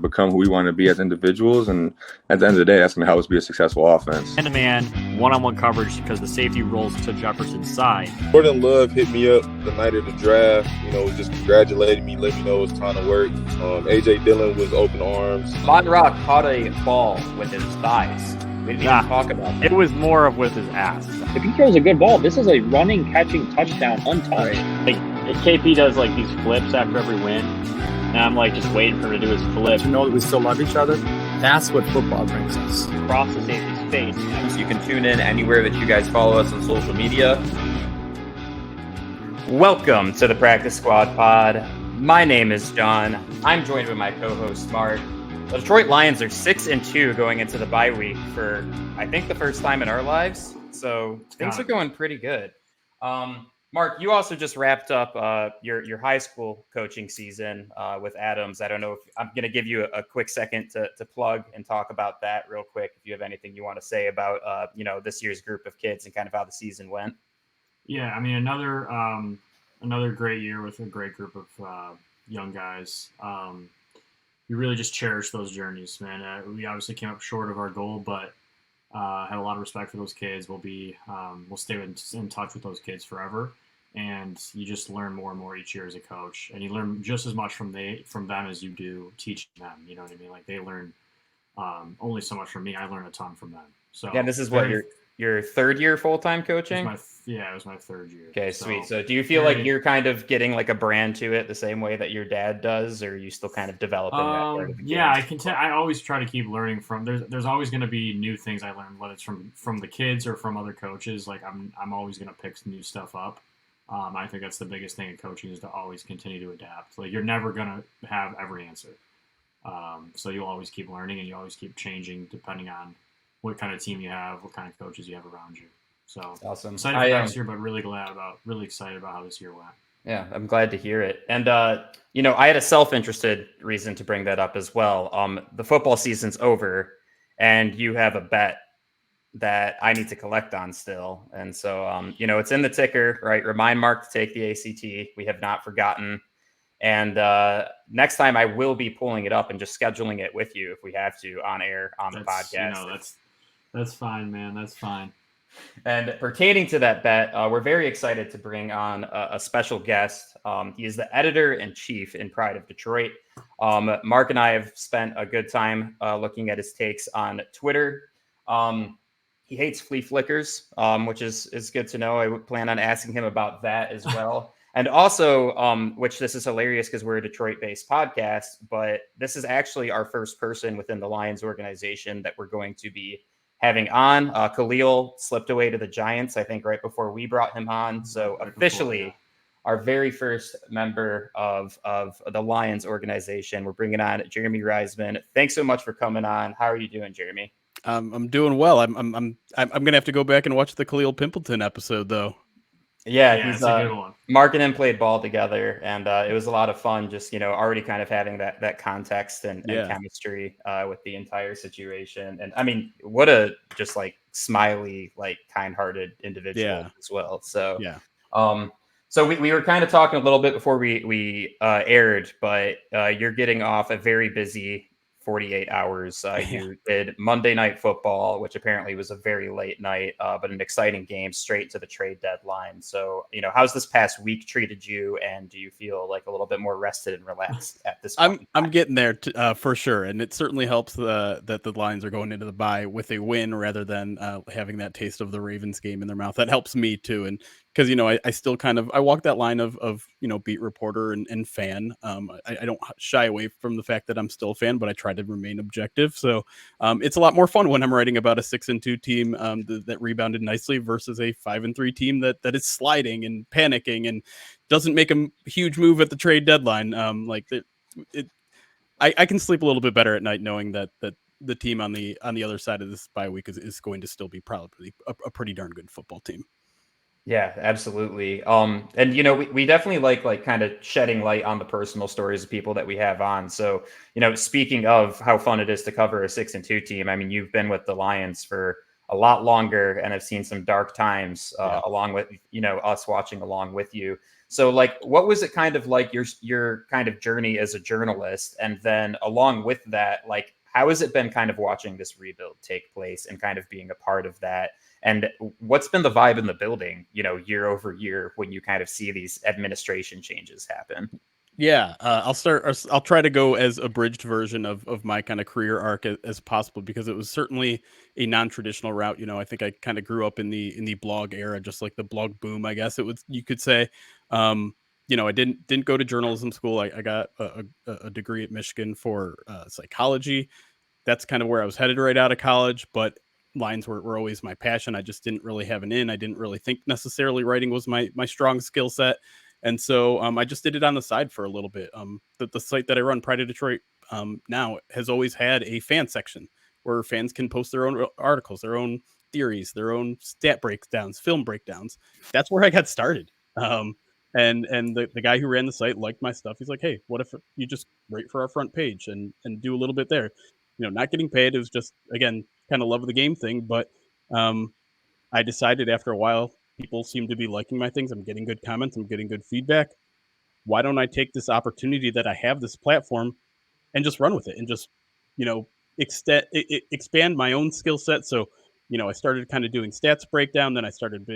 become who we want to be as individuals. And at the end of the day, that's going to help us be a successful offense. Man-to-man, one-on-one coverage because the safety rolls to Jefferson's side. Jordan Love hit me up the night of the draft, just congratulated me, let me know it was time to work. A.J. Dillon was open arms. Monrock caught a ball with his thighs. We didn't even talk about that. It was more of with his ass. If he throws a good ball, this is a running, catching touchdown untouched. Like, KP does like these flips after every win, and I'm like just waiting for him to do his flip. To know that we still love each other, that's what football brings us. Across the safety's face. So you can tune in anywhere that you guys follow us on social media. Welcome to the Practice Squad Pod. My name is John. I'm joined by my co-host Mark. The Detroit Lions are 6-2 going into the bye week for, I think, the first time in our lives. So things are going pretty good. Mark, you also just wrapped up your high school coaching season with Adams. I don't know if I'm going to give you a quick second to plug and talk about that real quick. If you have anything you want to say about this year's group of kids and kind of how the season went. Yeah, I mean another great year with a great group of young guys. We really just cherish those journeys, man. We obviously came up short of our goal, but had a lot of respect for those kids. We'll stay in touch with those kids forever, and you just learn more and more each year as a coach, and you learn just as much from them as you do teaching them. You know what I mean? Like they learn only so much from me. I learn a ton from them. So yeah, this is what your third year full-time coaching? It was my third year. Okay, sweet. So do you feel like you're kind of getting like a brand to it the same way that your dad does, or are you still kind of developing that part of the game? Yeah, I can tell. I always try to keep learning from. There's always going to be new things I learn, whether it's from the kids or from other coaches. Like I'm always going to pick some new stuff up. I think that's the biggest thing in coaching is to always continue to adapt. Like you're never going to have every answer. So you'll always keep learning and you always keep changing depending on what kind of team you have, what kind of coaches you have around you. So awesome. Excited for next year, but really excited about how this year went. Yeah, I'm glad to hear it. And, I had a self-interested reason to bring that up as well. The football season's over and you have a bet that I need to collect on still. And so, it's in the ticker, right? Remind Mark to take the ACT. We have not forgotten. And next time I will be pulling it up and just scheduling it with you if we have to on air on the podcast. That's fine, man. That's fine. And pertaining to that bet, we're very excited to bring on a special guest. He is the editor-in-chief in Pride of Detroit. Mark and I have spent a good time looking at his takes on Twitter. He hates flea flickers, which is good to know. I would plan on asking him about that as well. And also, which this is hilarious because we're a Detroit-based podcast, but this is actually our first person within the Lions organization that we're going to be having on. Khalil slipped away to the Giants, I think, right before we brought him on. So officially, our very first member of the Lions organization, we're bringing on Jeremy Reisman. Thanks so much for coming on. How are you doing, Jeremy? I'm doing well. I'm gonna have to go back and watch the Khalil Pimpleton episode, though. Yeah, he's a good one. Mark and him played ball together, and it was a lot of fun. Just already kind of having that context and chemistry with the entire situation. And I mean, what a just like smiley, like kind-hearted individual as well. So so we were kind of talking a little bit before we aired, but you're getting off a very busy 48 hours. You did Monday Night Football, which apparently was a very late night, but an exciting game straight to the trade deadline. So, how's this past week treated you? And do you feel like a little bit more rested and relaxed at this point? I'm getting there for sure. And it certainly helps that the Lions are going into the bye with a win rather than having that taste of the Ravens game in their mouth. That helps me too. And because, I still I walk that line of beat reporter and fan. I don't shy away from the fact that I'm still a fan, but I try to remain objective. So it's a lot more fun when I'm writing about a 6-2 team that rebounded nicely versus a 5-3 team that is sliding and panicking and doesn't make a huge move at the trade deadline. I can sleep a little bit better at night knowing that the team on the other side of this bye week is going to still be probably a pretty darn good football team. Yeah, absolutely. And we definitely like kind of shedding light on the personal stories of people that we have on. So, speaking of how fun it is to cover a 6-2 team, I mean, you've been with the Lions for a lot longer and have seen some dark times along with, us watching along with you. So like, what was it kind of like your kind of journey as a journalist? And then along with that, like, how has it been kind of watching this rebuild take place and kind of being a part of that? And what's been the vibe in the building, year over year when you kind of see these administration changes happen? Yeah, I'll try to go as abridged version of my kind of career arc as possible, because it was certainly a non-traditional route. I think I kind of grew up in the blog era, just like the blog boom, I guess you could say. Um, I didn't go to journalism school. I got a degree at Michigan for psychology. That's kind of where I was headed right out of college, but lines were always my passion. I just didn't really have an in. I didn't really think necessarily writing was my strong skill set. And so I just did it on the side for a little bit. The site that I run, Pride of Detroit, now has always had a fan section where fans can post their own articles, their own theories, their own stat breakdowns, film breakdowns. That's where I got started. And the guy who ran the site liked my stuff. He's like, hey, what if you just write for our front page and do a little bit there? Not getting paid. It was just, again, kind of love of the game thing. But I decided after a while, people seem to be liking my things. I'm getting good comments. I'm getting good feedback. Why don't I take this opportunity that I have, this platform, and just run with it and just, expand my own skill set. So, I started kind of doing stats breakdown. Then I started,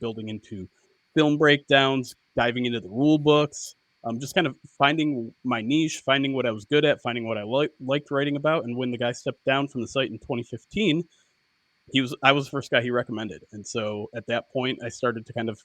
building into film breakdowns, diving into the rule books, just kind of finding my niche, finding what I was good at, finding what I liked writing about. And when the guy stepped down from the site in 2015, I was the first guy he recommended. And so at that point, I started to kind of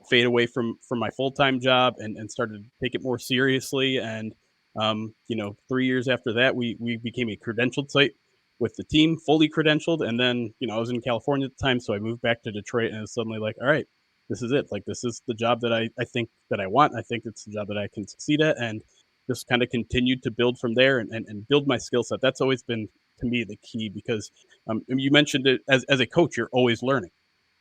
fade away from my full-time job and started to take it more seriously. And 3 years after that, we became a credentialed site with the team, fully credentialed. And then I was in California at the time, so I moved back to Detroit, and it was suddenly like, all right, this is it. Like, this is the job that I think that I want. I think it's the job that I can succeed at, and just kind of continued to build from there and build my skill set. That's always been, to me, the key, because you mentioned it, as a coach, you're always learning.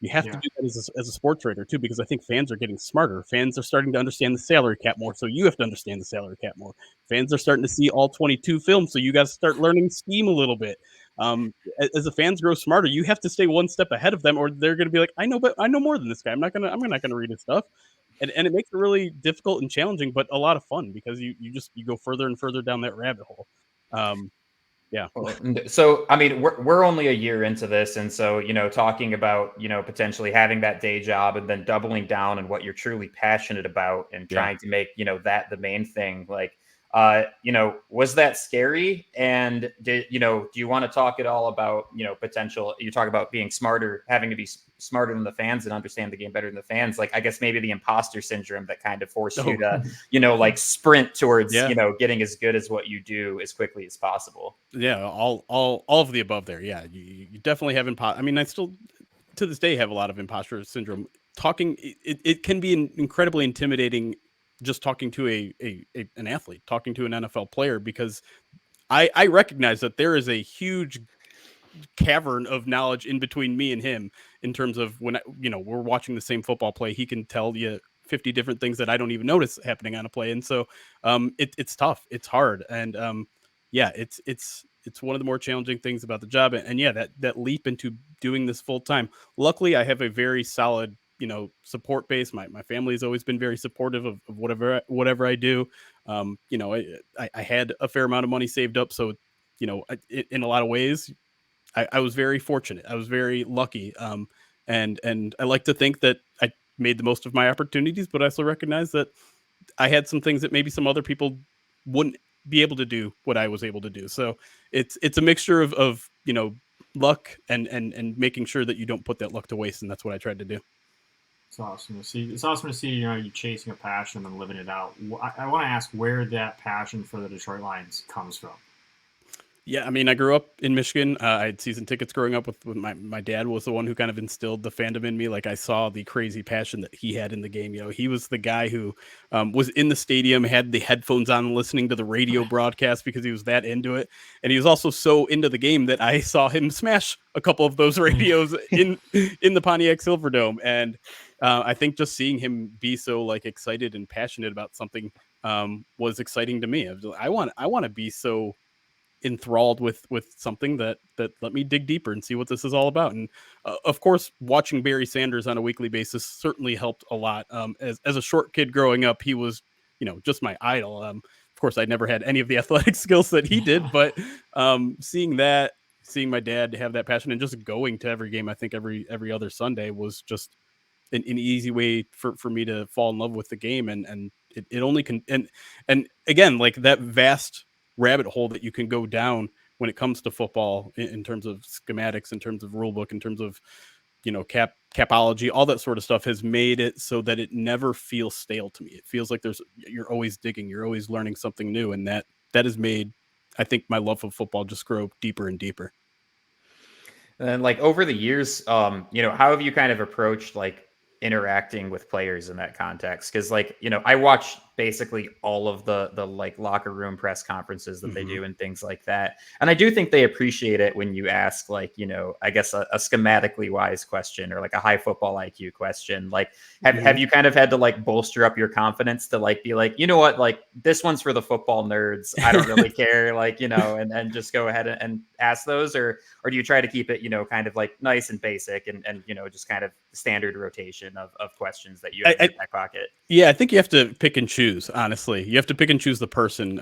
You have to do that as a sports writer too, because I think fans are getting smarter. Fans are starting to understand the salary cap more, so you have to understand the salary cap more. Fans are starting to see all 22 films, so you got to start learning scheme a little bit. As the fans grow smarter, you have to stay one step ahead of them, or they're going to be like, I know more than this guy. I'm not gonna read his stuff, and it makes it really difficult and challenging, but a lot of fun, because you go further and further down that rabbit hole. Yeah. So, I mean, we're only a year into this. And so, talking about, potentially having that day job and then doubling down on what you're truly passionate about and trying to make, that the main thing. Like, was that scary? And do you want to talk at all about, potential, you talk about being smarter, having to be smarter than the fans and understand the game better than the fans. Like, I guess maybe the imposter syndrome that kind of forced you to, like sprint towards, getting as good as what you do as quickly as possible. Yeah. All of the above there. Yeah. You definitely have I mean, I still to this day have a lot of imposter syndrome. It can be incredibly intimidating just talking to an athlete, talking to an NFL player, because I recognize that there is a huge cavern of knowledge in between me and him, in terms of when we're watching the same football play, he can tell you 50 different things that I don't even notice happening on a play. And so it's tough, it's hard. And it's one of the more challenging things about the job. And that leap into doing this full time. Luckily, I have a very solid support base. My family has always been very supportive of whatever I do. I had a fair amount of money saved up, so in a lot of ways, I was very fortunate. I was very lucky. And I like to think that I made the most of my opportunities, but I also recognize that I had some things that maybe some other people wouldn't be able to do what I was able to do. So it's a mixture of luck and making sure that you don't put that luck to waste. And that's what I tried to do. It's awesome to see. It's awesome to see, you chasing a passion and living it out. I want to ask where that passion for the Detroit Lions comes from. Yeah, I mean, I grew up in Michigan. I had season tickets growing up with my dad was the one who kind of instilled the fandom in me. Like, I saw the crazy passion that he had in the game. He was the guy who was in the stadium, had the headphones on, listening to the radio broadcast because he was that into it. And he was also so into the game that I saw him smash a couple of those radios in the Pontiac Silverdome. And I think just seeing him be so excited and passionate about something was exciting to me. I want to be so enthralled with something that let me dig deeper and see what this is all about. And of course, watching Barry Sanders on a weekly basis certainly helped a lot. As a short kid growing up, he was, just my idol. Of course, I never had any of the athletic skills that he did, but seeing my dad have that passion and just going to every game, I think every other Sunday, was just an easy way for me to fall in love with the game. And it only can, and again, like that vast rabbit hole that you can go down when it comes to football in terms of schematics, in terms of rule book, in terms of, capology, all that sort of stuff has made it so that it never feels stale to me. It feels like you're always digging, you're always learning something new. And that has made, I think, my love of football just grow deeper and deeper. And then, like, over the years, how have you kind of approached like interacting with players in that context? Because, like, I watch basically all of the like locker room press conferences that they do and things like that, and I do think they appreciate it when you ask, like, I guess a schematically wise question or like a high football IQ question. Like, have you kind of had to like bolster up your confidence to like be like, what, like, this one's for the football nerds, I don't really care, like, and just go ahead and ask those, or do you try to keep it, kind of like nice and basic and just kind of standard rotation of questions that you have in your back pocket? Yeah, I think you have to pick and choose, honestly. You have to pick and choose the person,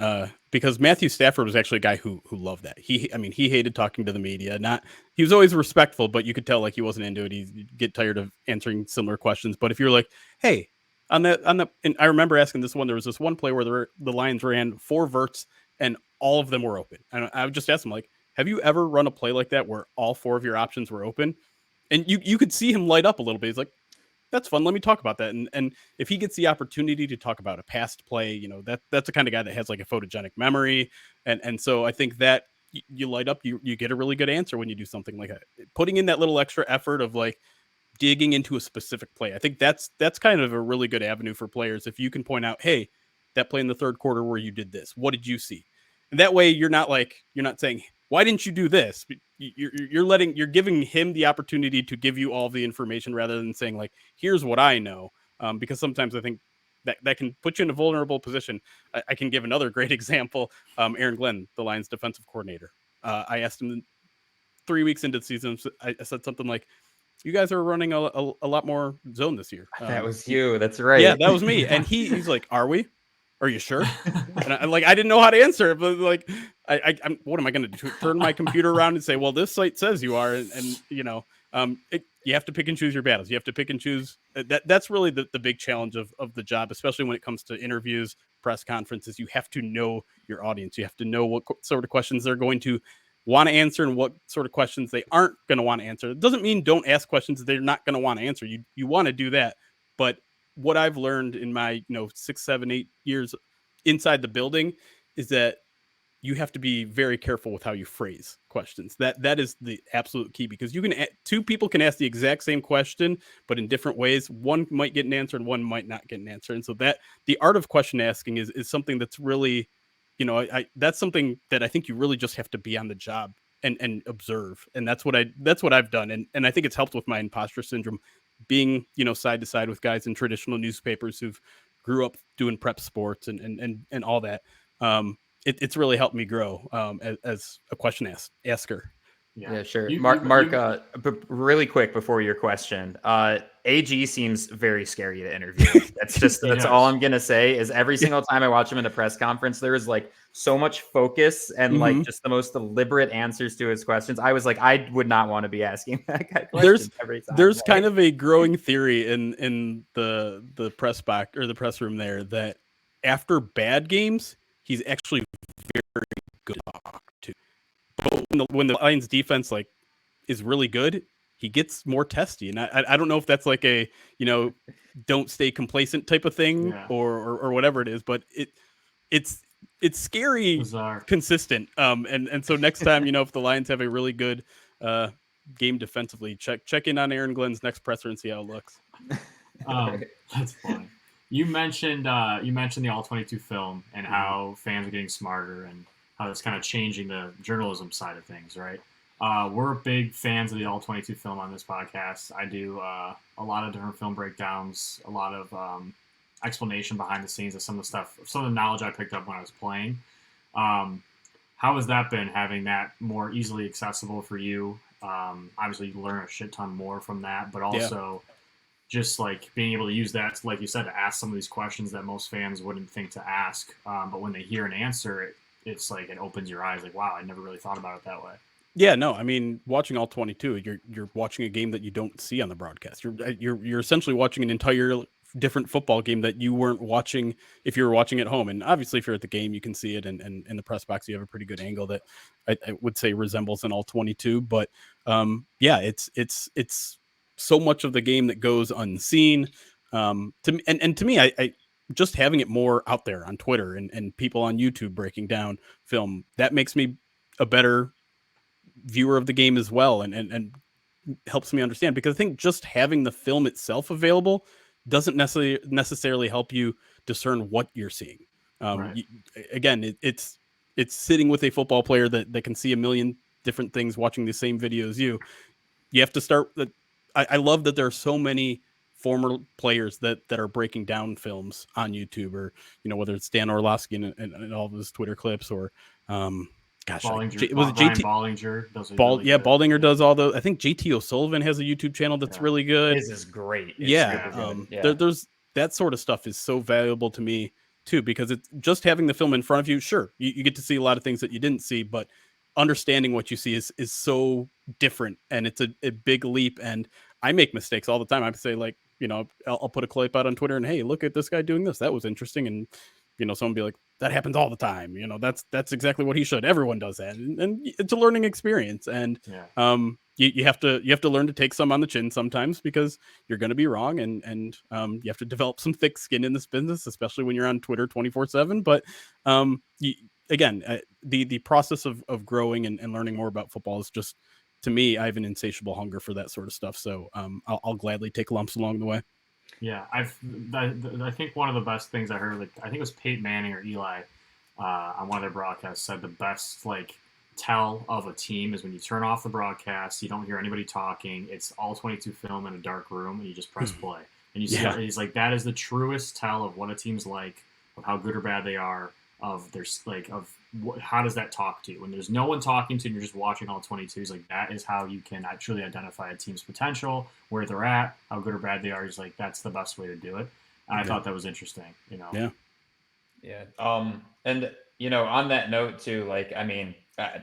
because Matthew Stafford was actually a guy who loved that. He hated talking to the media. He was always respectful, but you could tell like he wasn't into it. He'd get tired of answering similar questions. But if you're like, hey, and I remember asking this one, there was this one play where the Lions ran 4 verts and all of them were open. And I would just ask him, like, have you ever run a play like that where all 4 of your options were open? And you could see him light up a little bit. He's like, that's fun. Let me talk about that. And if he gets the opportunity to talk about a past play, that's the kind of guy that has like a photogenic memory. And so I think that you light up, you get a really good answer when you do something like that. Putting in that little extra effort of like digging into a specific play. I think that's kind of a really good avenue for players. If you can point out, hey, that play in the third quarter where you did this, what did you see? And that way you're not saying, why didn't you do this? You're giving him the opportunity to give you all the information rather than saying like, here's what I know. Because sometimes I think that can put you in a vulnerable position. I can give another great example. Aaron Glenn, the Lions defensive coordinator. I asked him 3 weeks into the season, I said something like, you guys are running a lot more zone this year. That was you. That's right. Yeah, that was me. And he's like, are we? Are you sure? And I didn't know how to answer it, but like, I'm what am I going to do? Turn my computer around and say, well, this site says you are. And you have to pick and choose your battles. You have to pick and choose. That's really the big challenge of the job, especially when it comes to interviews, press conferences. You have to know your audience. You have to know what sort of questions they're going to want to answer and what sort of questions they aren't going to want to answer. It doesn't mean don't ask questions they're not going to want to answer. You want to do that. But what I've learned in my 6, 7, 8 years inside the building is that you have to be very careful with how you phrase questions. That is the absolute key, because two people can ask the exact same question, but in different ways. One might get an answer and one might not get an answer. And so that the art of question asking is something that's really, that's something that I think you really just have to be on the job and observe. And that's what I've done. And I think it's helped with my imposter syndrome, being, side to side with guys in traditional newspapers who've grew up doing prep sports and all that. It's really helped me grow as a question asker. Yeah, sure. Mark, really quick before your question, AG seems very scary to interview. That's all I'm gonna say. Is every single time I watch him in a press conference, there is like so much focus and like just the most deliberate answers to his questions. I was like, I would not want to be asking that guy questions every time. There's kind of a growing theory in the press box or the press room there that after bad games, he's actually very good to talk to. But when the Lions defense like is really good, he gets more testy. And I don't know if that's like a, don't stay complacent type of thing or whatever it is, but it's scary, bizarre, consistent. And so next time, if the Lions have a really good game defensively, check in on Aaron Glenn's next presser and see how it looks. That's funny. You mentioned the All-22 film and how fans are getting smarter and how that's kind of changing the journalism side of things, right? We're big fans of the All-22 film on this podcast. I do a lot of different film breakdowns, a lot of explanation behind the scenes of some of the knowledge I picked up when I was playing. how has that been, having that more easily accessible for you? Obviously, you learn a shit ton more from that, but also just like being able to use that, like you said, to ask some of these questions that most fans wouldn't think to ask. But when they hear an answer, it's like it opens your eyes. Like, wow, I never really thought about it that way. Yeah, no, I mean, watching all 22, you're watching a game that you don't see on the broadcast. You're essentially watching an entire different football game that you weren't watching if you were watching at home. And obviously, if you're at the game, you can see it, and in the press box, you have a pretty good angle that I would say resembles an all 22. But yeah, it's so much of the game that goes unseen. To me, I just having it more out there on Twitter and people on YouTube breaking down film, that makes me a better viewer of the game as well, and helps me understand, because I think just having the film itself available doesn't necessarily help you discern what you're seeing. Right. Again, it's sitting with a football player that can see a million different things watching the same video as you. You have to start that. I love that there are so many former players that are breaking down films on YouTube, or whether it's Dan Orlovsky and all of his Twitter clips, or gosh, Bollinger, was it Brian JT Bollinger does a really good. Baldinger does all those. I think JT O'Sullivan has a YouTube channel that's really good. His is great. It's Yeah, super good. there's that sort of stuff is so valuable to me too, because it's just having the film in front of you. Sure, you get to see a lot of things that you didn't see, but understanding what you see is so different, and it's a big leap. And I make mistakes all the time. I say, like, I'll put a clip out on Twitter and, hey, look at this guy doing this. That was interesting. And someone be like, that happens all the time. That's exactly what he should. Everyone does that, and it's a learning experience. And you have to learn to take some on the chin sometimes, because you're going to be wrong, and you have to develop some thick skin in this business, especially when you're on Twitter 24/7. But the process of growing and learning more about football is just, to me, I have an insatiable hunger for that sort of stuff. So I'll gladly take lumps along the way. Yeah, I think one of the best things I heard, like, I think it was Peyton Manning or Eli on one of their broadcasts, said the best tell of a team is when you turn off the broadcast, you don't hear anybody talking, it's all 22 film in a dark room, and you just press play, and you see he's like, that is the truest tell of what a team's like, of how good or bad they are, of their how does that talk to you when there's no one talking to you and you're just watching all 22. He's like, that is how you can actually identify a team's potential, where they're at, how good or bad they are. He's like, that's the best way to do it. And I thought that was interesting. Yeah. And on that note too,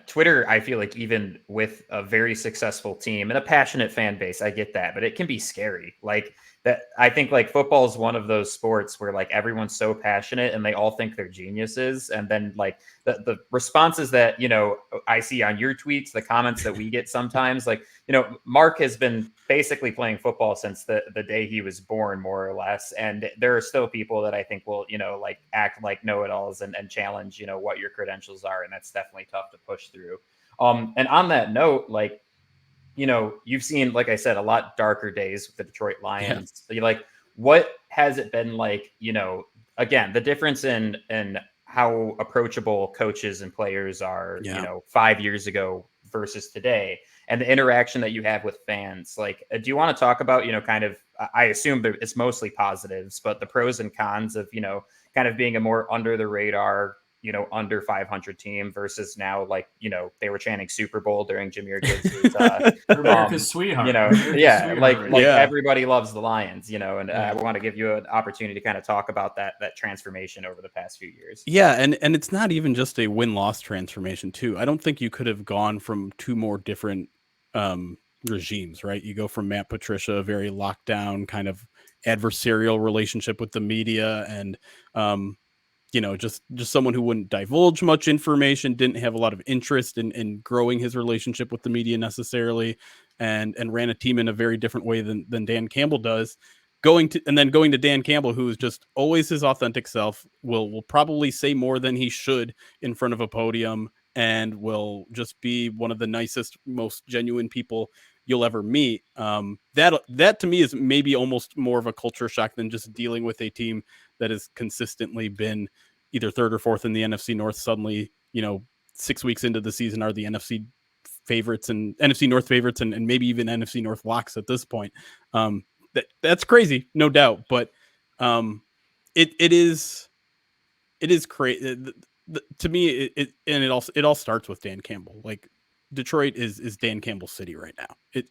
Twitter, I feel like, even with a very successful team and a passionate fan base, I get that, but it can be scary. I think football is one of those sports where everyone's so passionate and they all think they're geniuses. And then the responses that, I see on your tweets, the comments that we get sometimes, Mark has been basically playing football since the day he was born, more or less. And there are still people that I think will, act like know-it-alls and challenge, what your credentials are. And that's definitely tough to push through. And on that note, you've seen, like I said, a lot darker days with the Detroit Lions. Yeah. What has it been like, again, the difference in how approachable coaches and players are, 5 years ago versus today, and the interaction that you have with fans. Do you want to talk about, kind of, I assume that it's mostly positives, but the pros and cons of, kind of being a more under the radar, under 500 team versus now, they were chanting Super Bowl during Jameer Gibbs' America's sweetheart. Everybody loves the Lions, and I want to give you an opportunity to kind of talk about that transformation over the past few years. Yeah, and it's not even just a win-loss transformation too. I don't think you could have gone from two more different regimes, right? You go from Matt Patricia, a very locked down kind of adversarial relationship with the media, and just someone who wouldn't divulge much information, didn't have a lot of interest in growing his relationship with the media necessarily, and ran a team in a very different way than Dan Campbell does. Going to Dan Campbell, who is just always his authentic self, will probably say more than he should in front of a podium, and will just be one of the nicest, most genuine people you'll ever meet. That to me is maybe almost more of a culture shock than just dealing with a team that has consistently been either third or fourth in the NFC North. Suddenly, 6 weeks into the season, are the NFC favorites and NFC North favorites, and maybe even NFC North locks at this point. That's crazy, no doubt. But it is crazy. to me, it all starts with Dan Campbell. Like Detroit is Dan Campbell's city right now.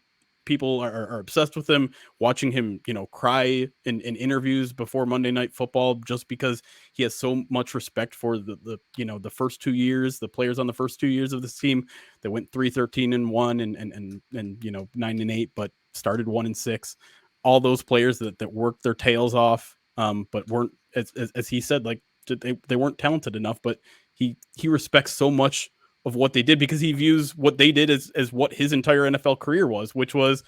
People are obsessed with him, watching him, cry in interviews before Monday Night Football, just because he has so much respect for the first 2 years, the players on the first 2 years of this team that went 3-13-1 and 9-8, but started 1-6. All those players that worked their tails off, but weren't, as he said, like they weren't talented enough, but he respects so much of what they did because he views what they did as what his entire NFL career was, which was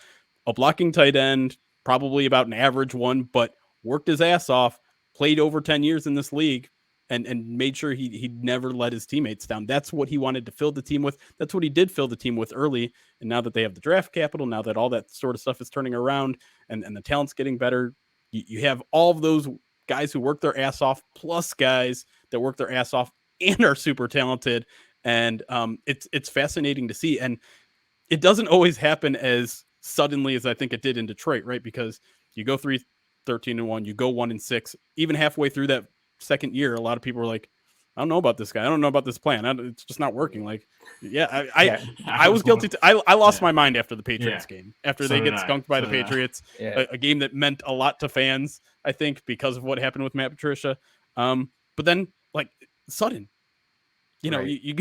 a blocking tight end, probably about an average one, but worked his ass off, played over 10 years in this league, and made sure he never let his teammates down. That's what he wanted to fill the team with. That's what he did fill the team with early. And now that they have the draft capital, now that all that sort of stuff is turning around and the talent's getting better, you have all of those guys who work their ass off, plus guys that work their ass off and are super talented. And it's fascinating to see. And it doesn't always happen as suddenly as I think it did in Detroit, right? Because you go 3-13-1, you go 1-6, even halfway through that second year, a lot of people were like, I don't know about this guy. I don't know about this plan. It's just not working. Like, yeah, I was guilty. I lost my mind after the Patriots game, after they get skunked by the Patriots, a game that meant a lot to fans, I think, because of what happened with Matt Patricia. But then, like, sudden. Right. You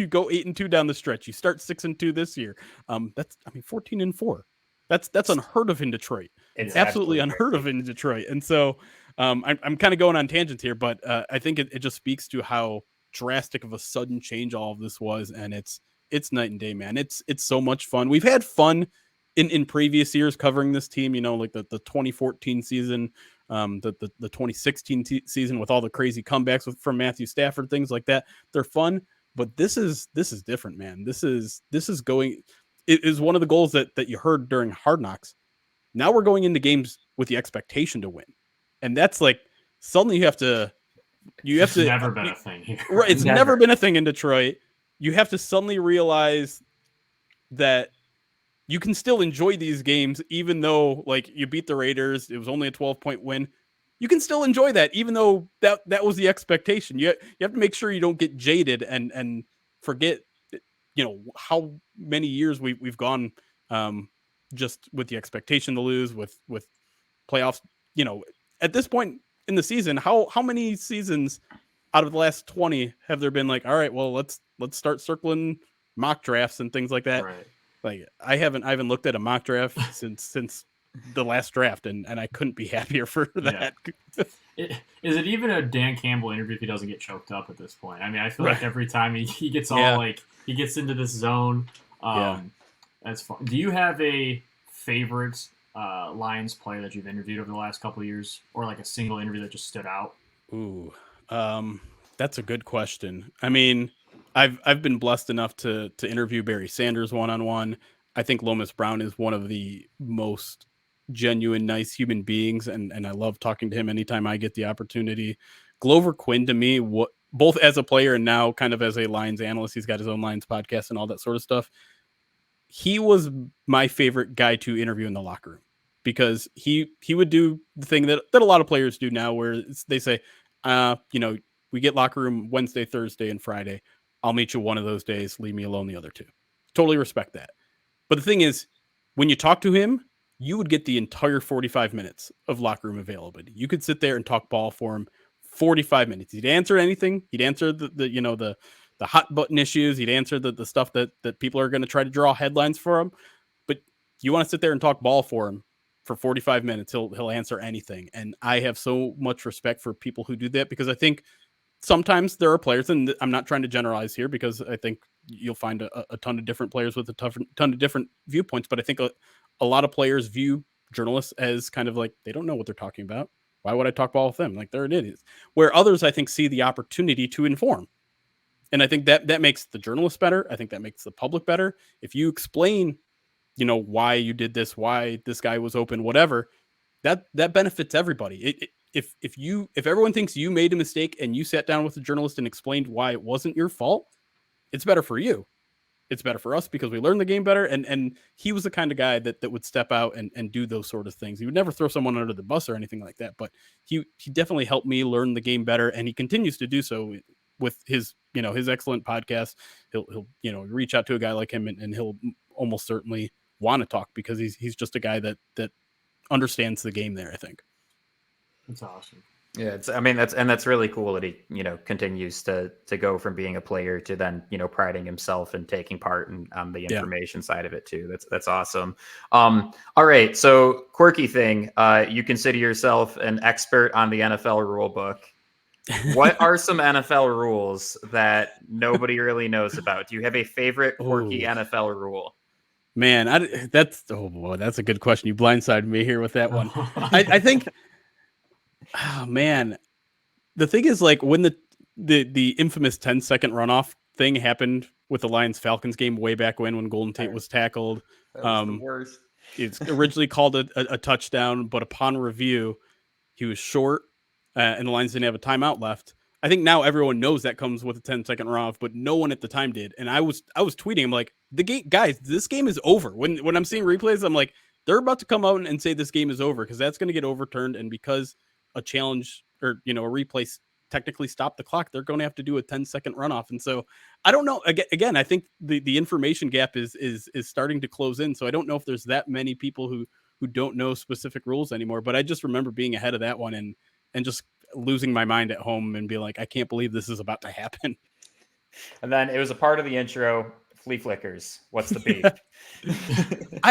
go 8-2 down the stretch. You start 6-2 this year. 14-4. That's unheard of in Detroit. It's absolutely unheard of in Detroit. And so I'm kind of going on tangents here, but I think it just speaks to how drastic of a sudden change all of this was, and it's night and day, man. It's so much fun. We've had fun in previous years covering this team. Like the 2014 season. The 2016 season with all the crazy comebacks from Matthew Stafford, things like that. They're fun, but this is different, man. This is going. It is one of the goals that you heard during Hard Knocks. Now we're going into games with the expectation to win, and that's like suddenly you have to. Never been a thing here. Right, it's never been a thing in Detroit. You have to suddenly realize that you can still enjoy these games, even though like you beat the Raiders. It was only a 12-point win. You can still enjoy that, even though that was the expectation. You have to make sure you don't get jaded and forget, how many years we've gone just with the expectation to lose with playoffs. At this point in the season, how many seasons out of the last 20 have there been like, all right, well, let's start circling mock drafts and things like that. Right. Like I haven't looked at a mock draft since the last draft, and I couldn't be happier for that. Is it even a Dan Campbell interview if he doesn't get choked up at this point? I mean, I feel like every time he gets all like he gets into this zone, that's fun. Do you have a favorite Lions player that you've interviewed over the last couple of years, or like a single interview that just stood out? Ooh, that's a good question. I mean, I've been blessed enough to interview Barry Sanders one-on-one. I think Lomas Brown is one of the most genuine, nice human beings, and I love talking to him anytime I get the opportunity. Glover Quinn, to me, both as a player and now kind of as a Lions analyst, he's got his own Lions podcast and all that sort of stuff. He was my favorite guy to interview in the locker room because he would do the thing that a lot of players do now, where they say, we get locker room Wednesday, Thursday, and Friday. I'll meet you one of those days. Leave me alone the other two. Totally respect that. But the thing is, when you talk to him, you would get the entire 45 minutes of locker room availability. You could sit there and talk ball for him 45 minutes. He'd answer anything. He'd answer the hot button issues. He'd answer the stuff that people are going to try to draw headlines for him. But you want to sit there and talk ball for him for 45 minutes, he'll answer anything. And I have so much respect for people who do that, because I think sometimes there are players, and I'm not trying to generalize here because I think you'll find a ton of different players with a ton of different viewpoints, but I think a lot of players view journalists as kind of like, they don't know what they're talking about. Why would I talk ball with them? Like, they're idiots. Where others, I think, see the opportunity to inform. And I think that makes the journalists better. I think that makes the public better. If you explain, why you did this, why this guy was open, whatever, that benefits everybody. If everyone thinks you made a mistake and you sat down with the journalist and explained why it wasn't your fault, it's better for you. It's better for us because we learn the game better. And he was the kind of guy that would step out and do those sort of things. He would never throw someone under the bus or anything like that, but he definitely helped me learn the game better. And he continues to do so with his, his excellent podcast, he'll reach out to a guy like him and he'll almost certainly want to talk because he's just a guy that understands the game there, I think. That's awesome. Yeah, that's really cool that he, continues to go from being a player to then, priding himself and taking part on the information side of it too. That's awesome. All right. So quirky thing, you consider yourself an expert on the NFL rule book. What are some NFL rules that nobody really knows about? Do you have a favorite quirky NFL rule? Man, that's a good question. You blindsided me here with that one. I think, oh man, the thing is, like, when the infamous 10-second runoff thing happened with the Lions-Falcons game way back when Golden Tate was tackled. That was the worst. It's originally called a touchdown, but upon review, he was short, and the Lions didn't have a timeout left. I think now everyone knows that comes with a 10-second runoff, but no one at the time did. And I was tweeting, I'm like, guys, this game is over. When I'm seeing replays, I'm like, they're about to come out and say this game is over because that's going to get overturned. And because a challenge or, a replay technically stopped the clock, they're going to have to do a 10-second runoff. And so I don't know. Again, I think the information gap is starting to close in. So I don't know if there's that many people who don't know specific rules anymore. But I just remember being ahead of that one and just losing my mind at home and be like, I can't believe this is about to happen. And then it was a part of the intro, flea flickers. What's the beef?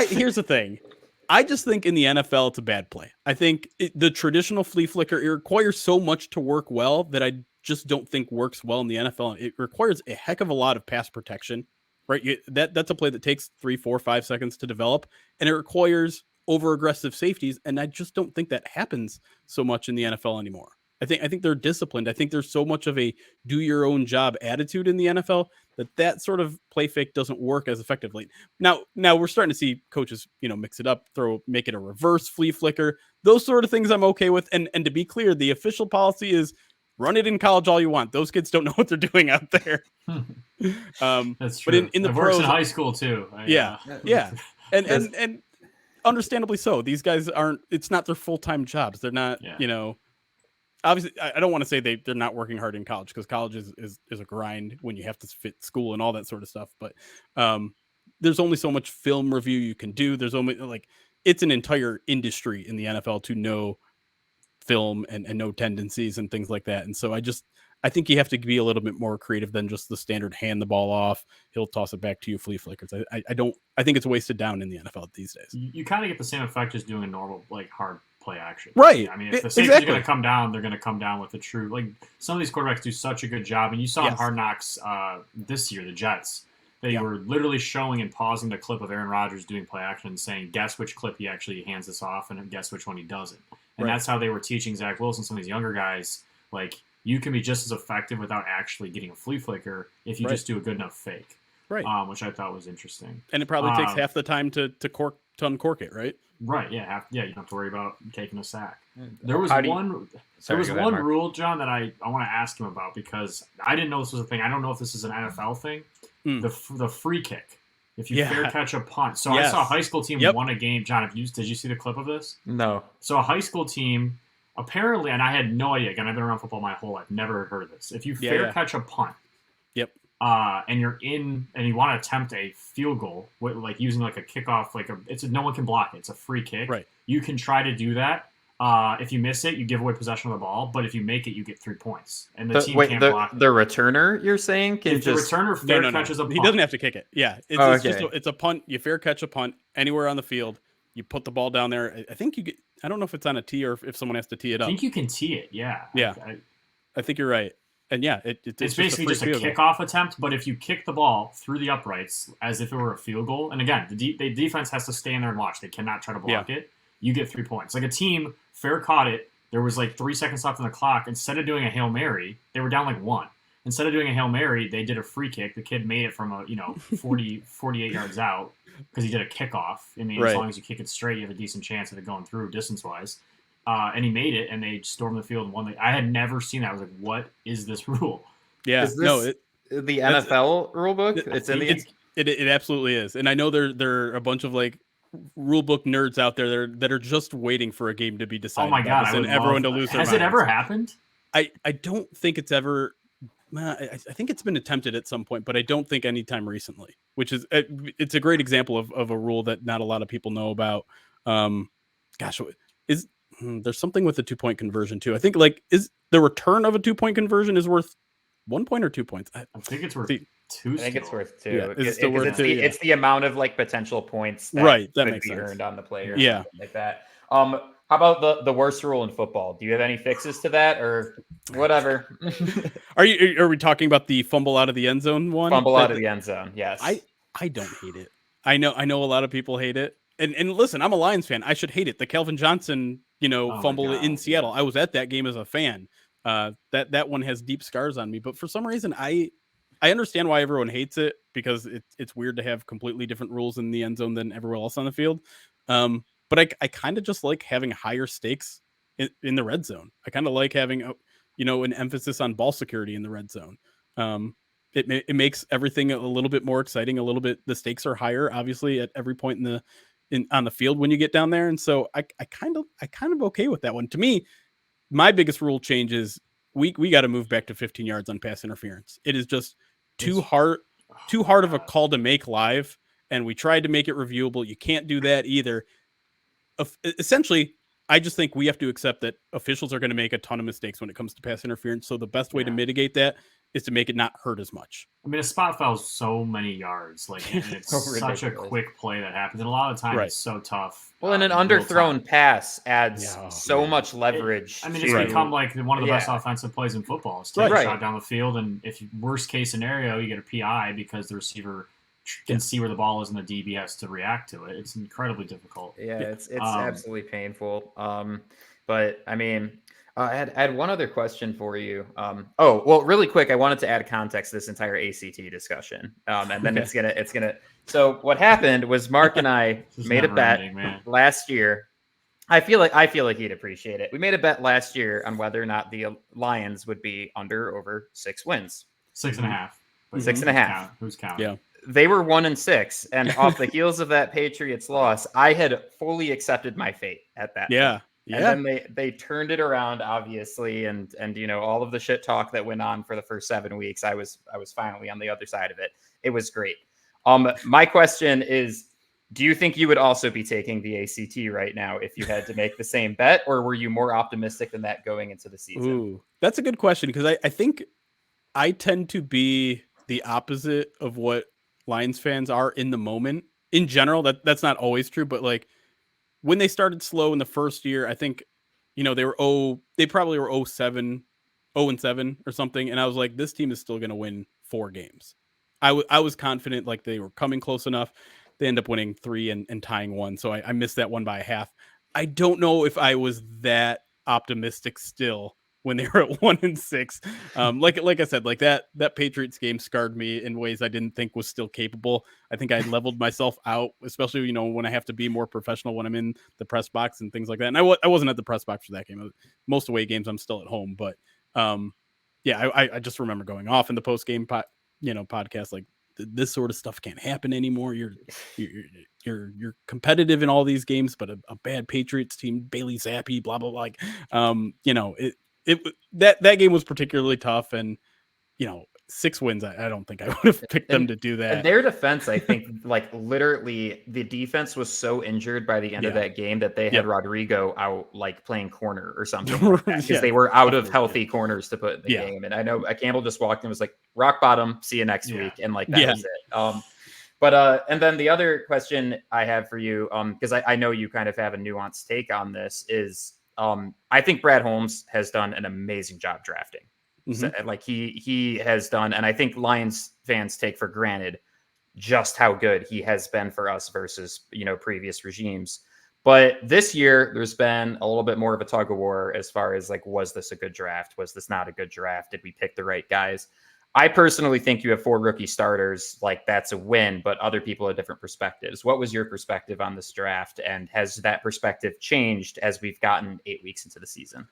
Here's the thing. I just think in the NFL, it's a bad play. I think the traditional flea flicker, it requires so much to work well that I just don't think works well in the NFL. It requires a heck of a lot of pass protection, right? That's a play that takes 3, 4, 5 seconds to develop, and it requires over aggressive safeties. And I just don't think that happens so much in the NFL anymore. I think they're disciplined. I think there's so much of a do your own job attitude in the NFL that sort of play fake doesn't work as effectively. Now we're starting to see coaches, mix it up, make it a reverse flea flicker. Those sort of things I'm okay with. And to be clear, the official policy is run it in college all you want. Those kids don't know what they're doing out there. That's true. But in the it pros, works in high school too. Yeah. And understandably so. These guys it's not their full-time jobs. They're not, obviously, I don't want to say they're not working hard in college because college is a grind when you have to fit school and all that sort of stuff. But there's only so much film review you can do. There's only it's an entire industry in the NFL to know film and know tendencies and things like that. And so I think you have to be a little bit more creative than just the standard hand the ball off. He'll toss it back to you, flea flickers. I think it's wasted down in the NFL these days. You kind of get the same effect as doing a normal hard play action. Right. I mean, if the safeties are going to come down, they're going to come down with the true. Like, some of these quarterbacks do such a good job. And you saw in Hard Knocks this year, the Jets, they were literally showing and pausing the clip of Aaron Rodgers doing play action and saying, guess which clip he actually hands this off and guess which one he doesn't. And that's how they were teaching Zach Wilson, some of these younger guys, like, you can be just as effective without actually getting a flea flicker if you just do a good enough fake. Right. Which I thought was interesting. And it probably takes half the time to uncork it, right? Right. Yeah. You don't have to worry about taking a sack. There was one rule, John, that I want to ask him about because I didn't know this was a thing. I don't know if this is an NFL thing. The free kick. If you fair catch a punt. So I saw a high school team won a game. John, did you see the clip of this? No. So a high school team, apparently, and I had no idea. Again, I've been around football my whole life. Never heard of this. If you fair catch a punt. And you're in, and you want to attempt a field goal, like using like a kickoff, no one can block it. It's a free kick. Right. You can try to do that. If you miss it, you give away possession of the ball. But if you make it, you get 3 points, and the team can't block it. The returner, you're saying, can if the returner fair catches a punt, he doesn't have to kick it. Yeah, it's a punt. You fair catch a punt anywhere on the field. You put the ball down there. I think you get. I don't know if it's on a tee or if someone has to tee it up. I think you can tee it. Yeah. Yeah. I think you're right. And it's basically just a kickoff attempt, but if you kick the ball through the uprights as if it were a field goal, and again, the defense has to stay in there and watch. They cannot try to block it. You get 3 points. Like a team, fair caught it. There was 3 seconds left on the clock. Instead of doing a Hail Mary, they were down 1. Instead of doing a Hail Mary, they did a free kick. The kid made it from 48 yards out because he did a kickoff. I mean, as long as you kick it straight, you have a decent chance of it going through distance-wise. And he made it, and they stormed the field and won. I had never seen that. I was like, "What is this rule?" Yeah, is this the NFL rule book? It absolutely is. And I know there are a bunch of rule book nerds out there that are just waiting for a game to be decided. Oh my god! And everyone to lose their minds. Has it ever happened? I don't think it's ever I think it's been attempted at some point, but I don't think anytime recently, which is, it's a great example of a rule that not a lot of people know about. Gosh, there's something with the 2-point conversion too. I think like, is the return of a 2-point conversion is worth 1 point or 2 points? I think it's worth I 2. think it's worth 2. Yeah, is it still worth 2? It's the amount of like potential points that Right, that could makes be sense. earned on the player. Yeah. Like that. How about the worst rule in football? Do you have any fixes to that or whatever? Are we talking about the fumble out of the end zone one? Fumble out of the end zone. Yes. I don't hate it. I know a lot of people hate it. And listen, I'm a Lions fan. I should hate it. The Calvin Johnson, fumble in Seattle. I was at that game as a fan. That one has deep scars on me. But for some reason, I understand why everyone hates it, because it's weird to have completely different rules in the end zone than everywhere else on the field. But I kind of just like having higher stakes in the red zone. I kind of like having an emphasis on ball security in the red zone. It makes everything a little bit more exciting. A little bit, the stakes are higher, obviously, at every point on the field when you get down there. And so I kind of okay with that one. To me, my biggest rule change is we got to move back to 15 yards on pass interference. It is just too hard of a call to make live, and we tried to make it reviewable. You can't do that either. Essentially, I just think we have to accept that officials are going to make a ton of mistakes when it comes to pass interference. So the best way to mitigate that is to make it not hurt as much. I mean, a spot foul's so many yards. Like, and it's such a quick play that happens. And a lot of the time, it's so tough. Well, and an underthrown pass adds so much leverage. It's become like one of the best offensive plays in football. It's take a shot down the field, and if worst case scenario, you get a PI because the receiver can see where the ball is and the DB has to react to it. It's incredibly difficult. Yeah, it's absolutely painful. But I mean, I had one other question for you. Really quick, I wanted to add context to this entire ACT discussion, and then it's gonna. So what happened was Mark and I made a bet last year. I feel like he'd appreciate it. We made a bet last year on whether or not the Lions would be under or over 6 wins. 6.5. 6.5. Who's counting? Yeah. They were 1-6, and off the heels of that Patriots loss, I had fully accepted my fate at that. Yeah. And then they turned it around, obviously, and all of the shit talk that went on for the first 7 weeks, I was finally on the other side of it. It was great. My question is, do you think you would also be taking the ACT right now if you had to make the same bet, or were you more optimistic than that going into the season? Ooh, that's a good question, because I think I tend to be the opposite of what Lions fans are in the moment. In general, that's not always true, but like when they started slow in the first year, I think, they probably were 0-7 or something. And I was like, this team is still going to win 4 games. I was confident, like they were coming close enough. They end up winning 3 and tying 1. So I missed that one by a half. I don't know if I was that optimistic still when they were at 1-6. Like I said, like that Patriots game scarred me in ways I didn't think was still capable. I think I leveled myself out, especially, when I have to be more professional when I'm in the press box and things like that. And I wasn't at the press box for that game. Most away games, I'm still at home. But I just remember going off in the post game podcast, like this sort of stuff can't happen anymore. You're competitive in all these games, but a bad Patriots team, Bailey Zappi, blah blah blah. Like, that game was particularly tough, and 6 wins. I don't think I would have picked them to do that. And their defense, I think, like literally, the defense was so injured by the end of that game that they had Rodrigo out, like playing corner or something, because they were out of healthy corners to put in the game. And I know Campbell just walked in and was like, rock bottom, see you next week, and like that was it. But and then the other question I have for you, because I know you kind of have a nuanced take on this, is I think Brad Holmes has done an amazing job drafting. So, like he has done, and I think Lions fans take for granted just how good he has been for us versus previous regimes. But this year, there's been a little bit more of a tug of war as far as like, was this a good draft? Was this not a good draft? Did we pick the right guys? I personally think you have 4 rookie starters. Like, that's a win, but other people have different perspectives. What was your perspective on this draft? And has that perspective changed as we've gotten 8 weeks into the season?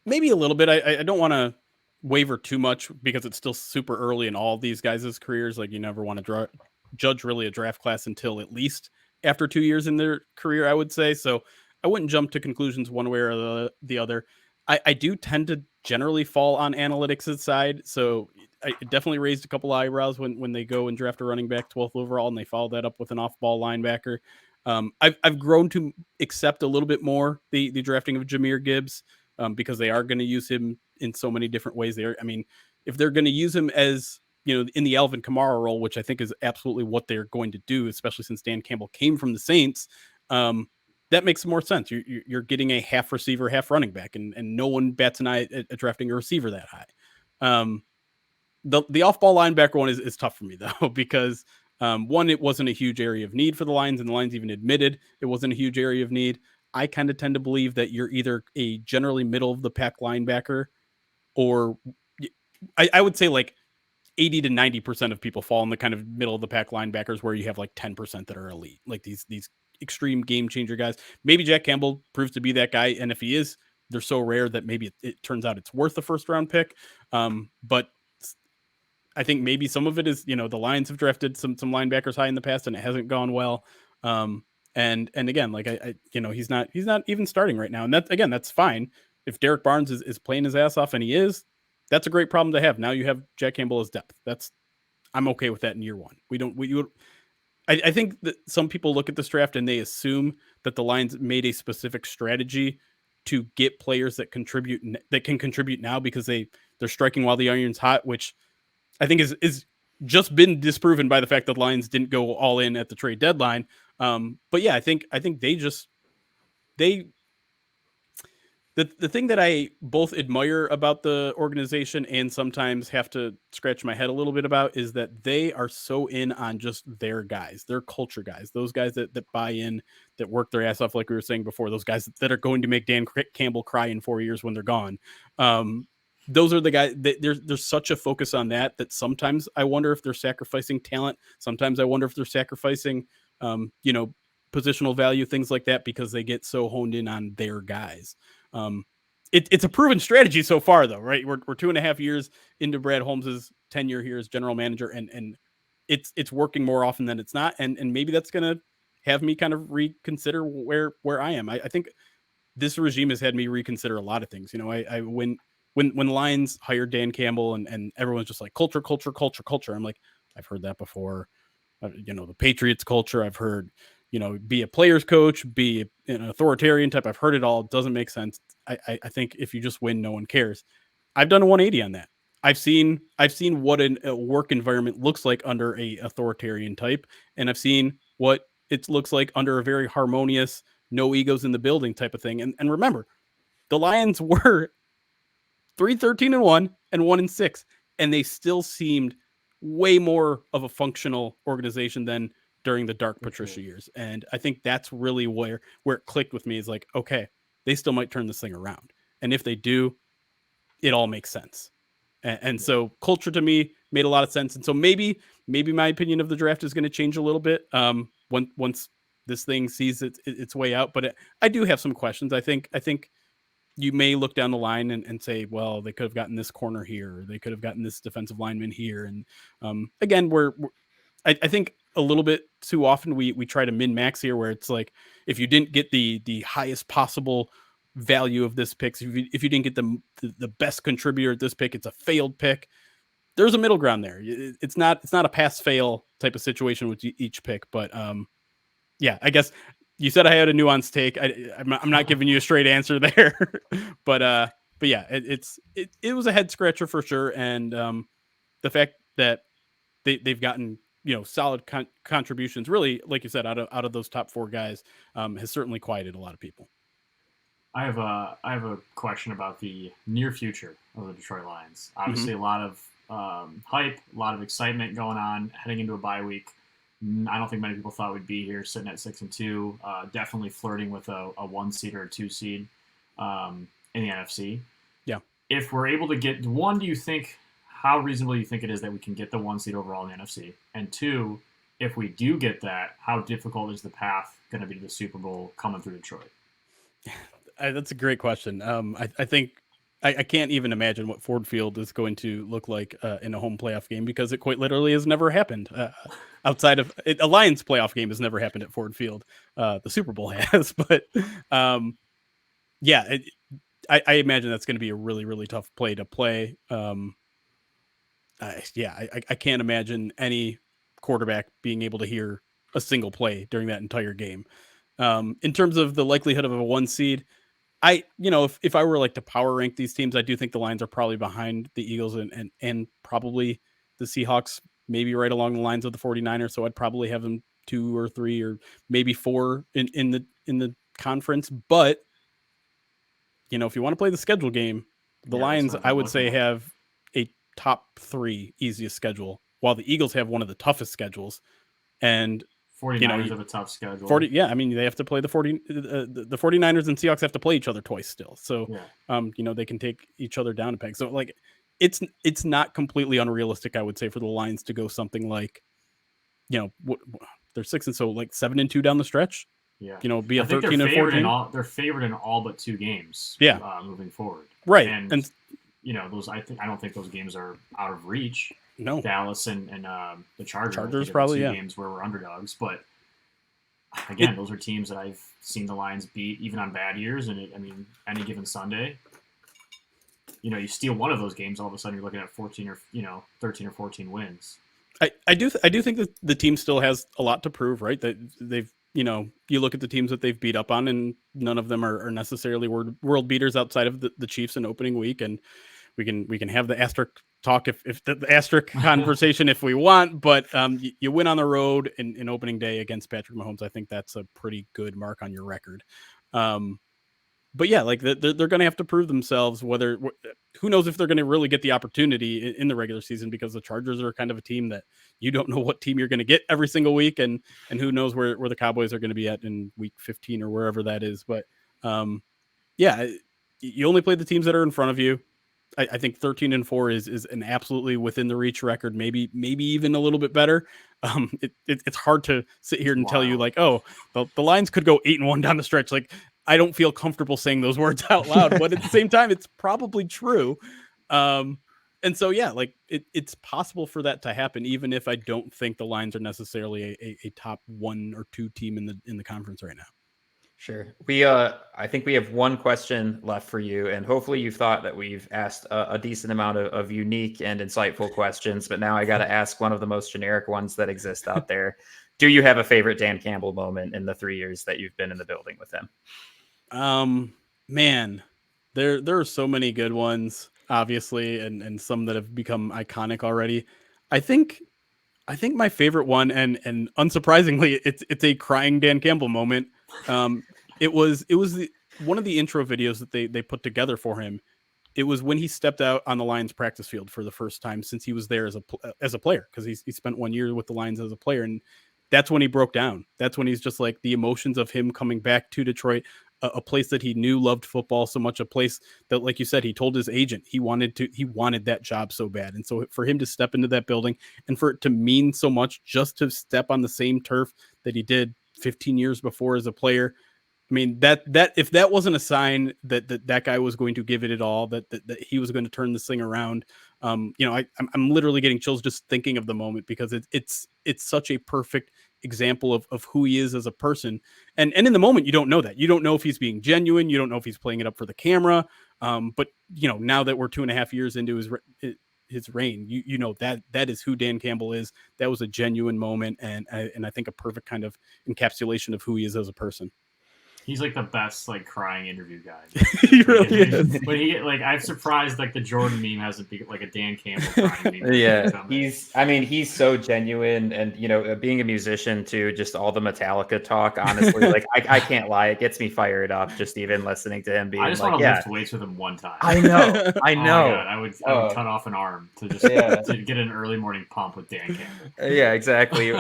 Maybe a little bit. I don't want to waver too much because it's still super early in all of these guys' careers. Like, you never want to judge really a draft class until at least after 2 years in their career, I would say. So I wouldn't jump to conclusions one way or the other. I do tend to generally fall on analytics' side. So I definitely raised a couple eyebrows when they go and draft a running back 12th overall and they follow that up with an off-ball linebacker. I've grown to accept a little bit more the drafting of Jahmyr Gibbs because they are going to use him in so many different ways. I mean, if they're going to use him as, in the Alvin Kamara role, which I think is absolutely what they're going to do, especially since Dan Campbell came from the Saints, that makes more sense. You're getting a half receiver, half running back, and no one bats an eye at drafting a receiver that high. The off-ball linebacker one is tough for me, though, because one, it wasn't a huge area of need for the Lions, and the Lions even admitted it wasn't a huge area of need. I kind of tend to believe that you're either a generally middle-of-the-pack linebacker, or I would say like 80 to 90% of people fall in the kind of middle-of-the-pack linebackers where you have like 10% that are elite, like these extreme game-changer guys. Maybe Jack Campbell proves to be that guy, and if he is, they're so rare that maybe it turns out it's worth the first-round pick. But I think maybe some of it is, the Lions have drafted some linebackers high in the past and it hasn't gone well. And again, like he's not even starting right now. And that's fine. If Derek Barnes is playing his ass off, and he is, that's a great problem to have. Now you have Jack Campbell as depth. I'm okay with that in year one. I think that some people look at this draft and they assume that the Lions made a specific strategy to get players that can contribute now because they're striking while the iron's hot, which I think is just been disproven by the fact that the Lions didn't go all in at the trade deadline. But yeah, I think the thing that I both admire about the organization and sometimes have to scratch my head a little bit about is that they are so in on just their guys, their culture guys, those guys that buy in, that work their ass off, like we were saying before, those guys that are going to make Dan Campbell cry in 4 years when they're gone. Those are the guys that there's such a focus on that sometimes I wonder if they're sacrificing talent. Sometimes I wonder if they're sacrificing, positional value, things like that, because they get so honed in on their guys. It's a proven strategy so far, though, right? We're 2.5 years into Brad Holmes's tenure here as general manager, and it's working more often than it's not. And maybe that's going to have me kind of reconsider where I am. I think this regime has had me reconsider a lot of things. When Lions hired Dan Campbell and everyone's just like culture. I'm like, I've heard that before. The Patriots culture. I've heard, be a player's coach, be an authoritarian type. I've heard it all. It doesn't make sense. I think if you just win, no one cares. I've done a 180 on that. I've seen what a work environment looks like under a authoritarian type. And I've seen what it looks like under a very harmonious, no egos in the building type of thing. And remember, the Lions were 3-13-1 and 1-6, and they still seemed way more of a functional organization than during the dark Patricia years. And I think that's really where it clicked with me, is like, okay, they still might turn this thing around. And if they do, it all makes sense. And so culture to me made a lot of sense. And so maybe my opinion of the draft is going to change a little bit once this thing sees its way out. But I do have some questions. I think you may look down the line and say, well, they could have gotten this corner here, or they could have gotten this defensive lineman here. And again, I think a little bit too often we try to min-max here, where it's like, if you didn't get the highest possible value of this pick, if you didn't get the best contributor at this pick, it's a failed pick. There's a middle ground there. It's not a pass-fail type of situation with each pick. But yeah, I guess you said I had a nuanced take. I'm not giving you a straight answer there, but yeah, it was a head scratcher for sure. And the fact that they've gotten solid contributions, really, like you said, out of those top four guys, has certainly quieted a lot of people. I have a question about the near future of the Detroit Lions. Obviously, a lot of hype, a lot of excitement going on heading into a bye week. I don't think many people thought we'd be here sitting at 6-2. Definitely flirting with a 1 seed or a 2 seed in the NFC. Yeah. If we're able to get one, how reasonable do you think it is that we can get the 1 seed overall in the NFC? And 2, if we do get that, how difficult is the path going to be to the Super Bowl coming through Detroit? That's a great question. I think I can't even imagine what Ford Field is going to look like in a home playoff game, because it quite literally has never happened. Outside of a Lions playoff game has never happened at Ford Field. The Super Bowl has, but yeah, I imagine that's going to be a really, really tough play to play. I can't imagine any quarterback being able to hear a single play during that entire game. In terms of the likelihood of a 1 seed, if I were like to power rank these teams, I do think the Lions are probably behind the Eagles and probably the Seahawks, maybe right along the lines of the 49ers. So I'd probably have them 2 or 3 or maybe 4 in the conference. But if you want to play the schedule game, the Lions, I would say, have a top 3 easiest schedule, while the Eagles have one of the toughest schedules. And 49ers have a tough schedule. They have to play the 49ers and Seahawks have to play each other twice still. So, they can take each other down a peg. So, like, it's not completely unrealistic, I would say, for the Lions to go something like, they're 6 and so like 7-2 down the stretch. Yeah, be a 13 and 14. They're favored in all but 2 games. Yeah, moving forward. Right, and those I don't think those games are out of reach. No, Dallas and the Chargers probably 2 games where we're underdogs, but again, those are teams that I've seen the Lions beat even on bad years. And any given Sunday, you steal one of those games, all of a sudden you're looking at 14 or 13 or 14 wins. I do think that the team still has a lot to prove, right? That they've you look at the teams that they've beat up on, and none of them are necessarily world beaters outside of the Chiefs in opening week, and we can have the asterisk talk if the asterisk conversation if we want, but you win on the road in opening day against Patrick Mahomes. I think that's a pretty good mark on your record. But yeah, like they're going to have to prove themselves. Who knows if they're going to really get the opportunity in the regular season, because the Chargers are kind of a team that you don't know what team you're going to get every single week, and who knows where the Cowboys are going to be at in week 15 or wherever that is. But you only play the teams that are in front of you. I think 13 and 4 is an absolutely within the reach record, maybe even a little bit better. It's hard to sit here and tell you like, oh, the Lions could go 8-1 down the stretch. Like, I don't feel comfortable saying those words out loud, but at the same time, it's probably true. And so, yeah, like it's possible for that to happen, even if I don't think the Lions are necessarily a top 1 or 2 team in the conference right now. Sure. I think we have one question left for you, and hopefully you've thought that we've asked a decent amount of unique and insightful questions, but now I got to ask one of the most generic ones that exist out there. Do you have a favorite Dan Campbell moment in the 3 years that you've been in the building with him? Man, there are so many good ones, obviously, and some that have become iconic already. I think my favorite one, and unsurprisingly, it's a crying Dan Campbell moment. It was one of the intro videos that they put together for him. It was when he stepped out on the Lions practice field for the first time since he was there as a player, because he spent 1 year with the Lions as a player, and that's when he broke down. That's when he's just like, the emotions of him coming back to Detroit, a place that he knew loved football so much, a place that, like you said, he told his agent he wanted that job so bad. And so for him to step into that building and for it to mean so much just to step on the same turf that he did 15 years before as a player, I mean, that if that wasn't a sign that guy was going to give it all, that he was going to turn this thing around, I'm literally getting chills just thinking of the moment, because it's such a perfect example of who he is as a person. And in the moment, you don't know that. You don't know if he's being genuine. You don't know if he's playing it up for the camera. But now that we're 2.5 years into his reign, you know that is who Dan Campbell is. That was a genuine moment, and I think a perfect kind of encapsulation of who he is as a person. He's like the best crying interview guy. He really is. But I'm surprised the Jordan meme hasn't been like a Dan Campbell crying meme. Yeah, he's so genuine, and being a musician too, just all the Metallica talk. Honestly, I can't lie, it gets me fired up just even listening to him being. I just want to lift weights with him one time. I know. Oh my God, I would cut off an arm to just to get an early morning pump with Dan Campbell. Yeah, exactly.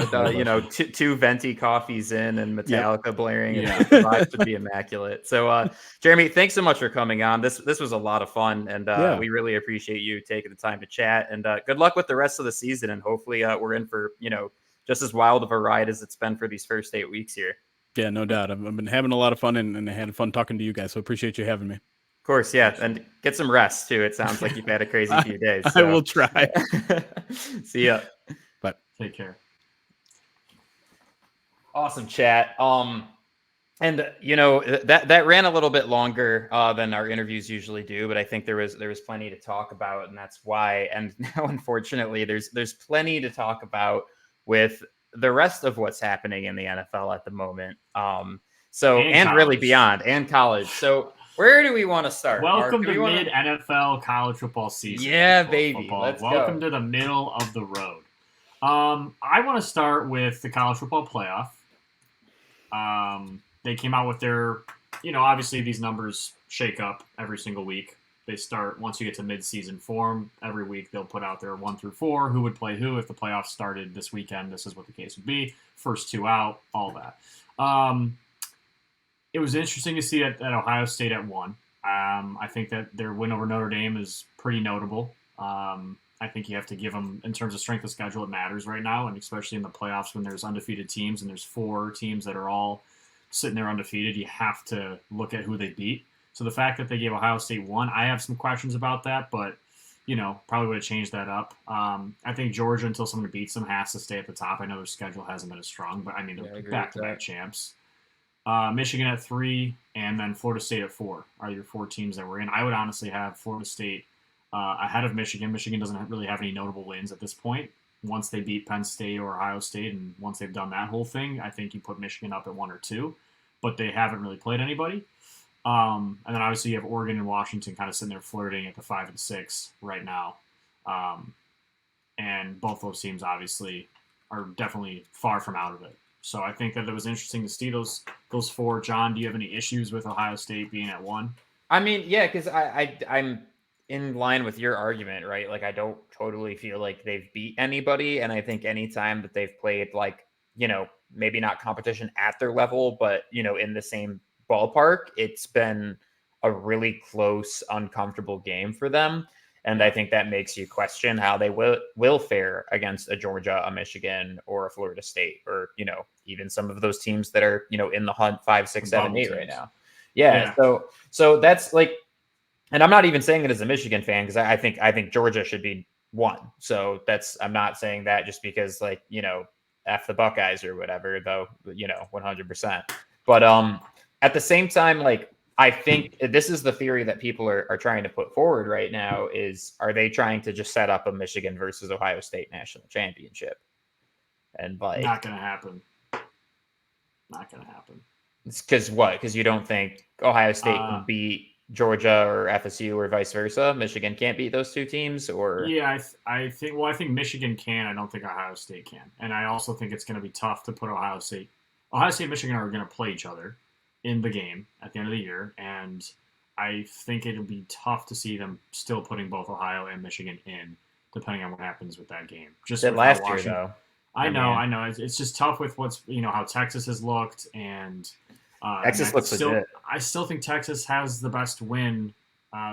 Two venti coffees in and Metallica blaring. Yeah. And would be immaculate. So Jeremy, thanks so much for coming on. This was a lot of fun, and we really appreciate you taking the time to chat, and good luck with the rest of the season, and hopefully we're in for just as wild of a ride as it's been for these first 8 weeks here. Yeah, no doubt. I've been having a lot of fun, and I had fun talking to you guys, so appreciate you having me. Of course, yeah, and get some rest too. It sounds like you've had a crazy few days. So. I will try. See ya. Bye. Take care. Awesome chat. And that ran a little bit longer than our interviews usually do, but I think there was plenty to talk about, and that's why. And now, unfortunately, there's plenty to talk about with the rest of what's happening in the NFL at the moment. And really beyond, and college. So where do we want to start? Welcome to mid NFL college football season. Yeah, baby. Let's Welcome go to the middle of the road. I want to start with the college football playoff. They came out with their, obviously these numbers shake up every single week. They start, once you get to mid-season form, every week they'll put out their 1 through 4, who would play who. If the playoffs started this weekend, this is what the case would be. First 2 out, all that. It was interesting to see at Ohio State at 1. I think that their win over Notre Dame is pretty notable. I think you have to give them, in terms of strength of schedule, it matters right now, and especially in the playoffs when there's undefeated teams and there's 4 teams that are all sitting there undefeated, you have to look at who they beat. So the fact that they gave Ohio State 1, I have some questions about that, but, probably would have changed that up. I think Georgia, until someone beats them, has to stay at the top. I know their schedule hasn't been as strong, but, they're back-to-back champs. Michigan at 3, and then Florida State at 4 are your 4 teams that we're in. I would honestly have Florida State ahead of Michigan. Michigan doesn't really have any notable wins at this point. Once they beat Penn State or Ohio State, and once they've done that whole thing, I think you put Michigan up at 1 or 2, but they haven't really played anybody. And then obviously you have Oregon and Washington kind of sitting there flirting at the 5 and 6 right now. And both those teams obviously are definitely far from out of it. So I think that it was interesting to see those 4. John, do you have any issues with Ohio State being at 1? I mean, yeah, because I'm in line with your argument, right? Like, I don't totally feel like they've beat anybody. And I think anytime that they've played, like, maybe not competition at their level, but, in the same ballpark, it's been a really close, uncomfortable game for them. And I think that makes you question how they will fare against a Georgia, a Michigan, or a Florida State, or, even some of those teams that are, in the hunt 5, 6, 7, 8 right now. Yeah. So that's like, and I'm not even saying it as a Michigan fan, because I think Georgia should be 1. So I'm not saying that just because, like, F the Buckeyes or whatever, though, 100%. But at the same time, like, I think this is the theory that people are trying to put forward right now is, are they trying to just set up a Michigan versus Ohio State national championship? And like, not going to happen. Not going to happen. It's because you don't think Ohio State can beat Georgia or FSU or vice versa? Michigan can't beat those 2 teams? Or yeah, I think Michigan can. I don't think Ohio State can. And I also think it's going to be tough to put Ohio State and Michigan are going to play each other in the game at the end of the year, and I think it'll be tough to see them still putting both Ohio and Michigan in, depending on what happens with that game. Just last year, though. I know. It's just tough with what's how Texas has looked, and Texas looks legit. I still think Texas has the best win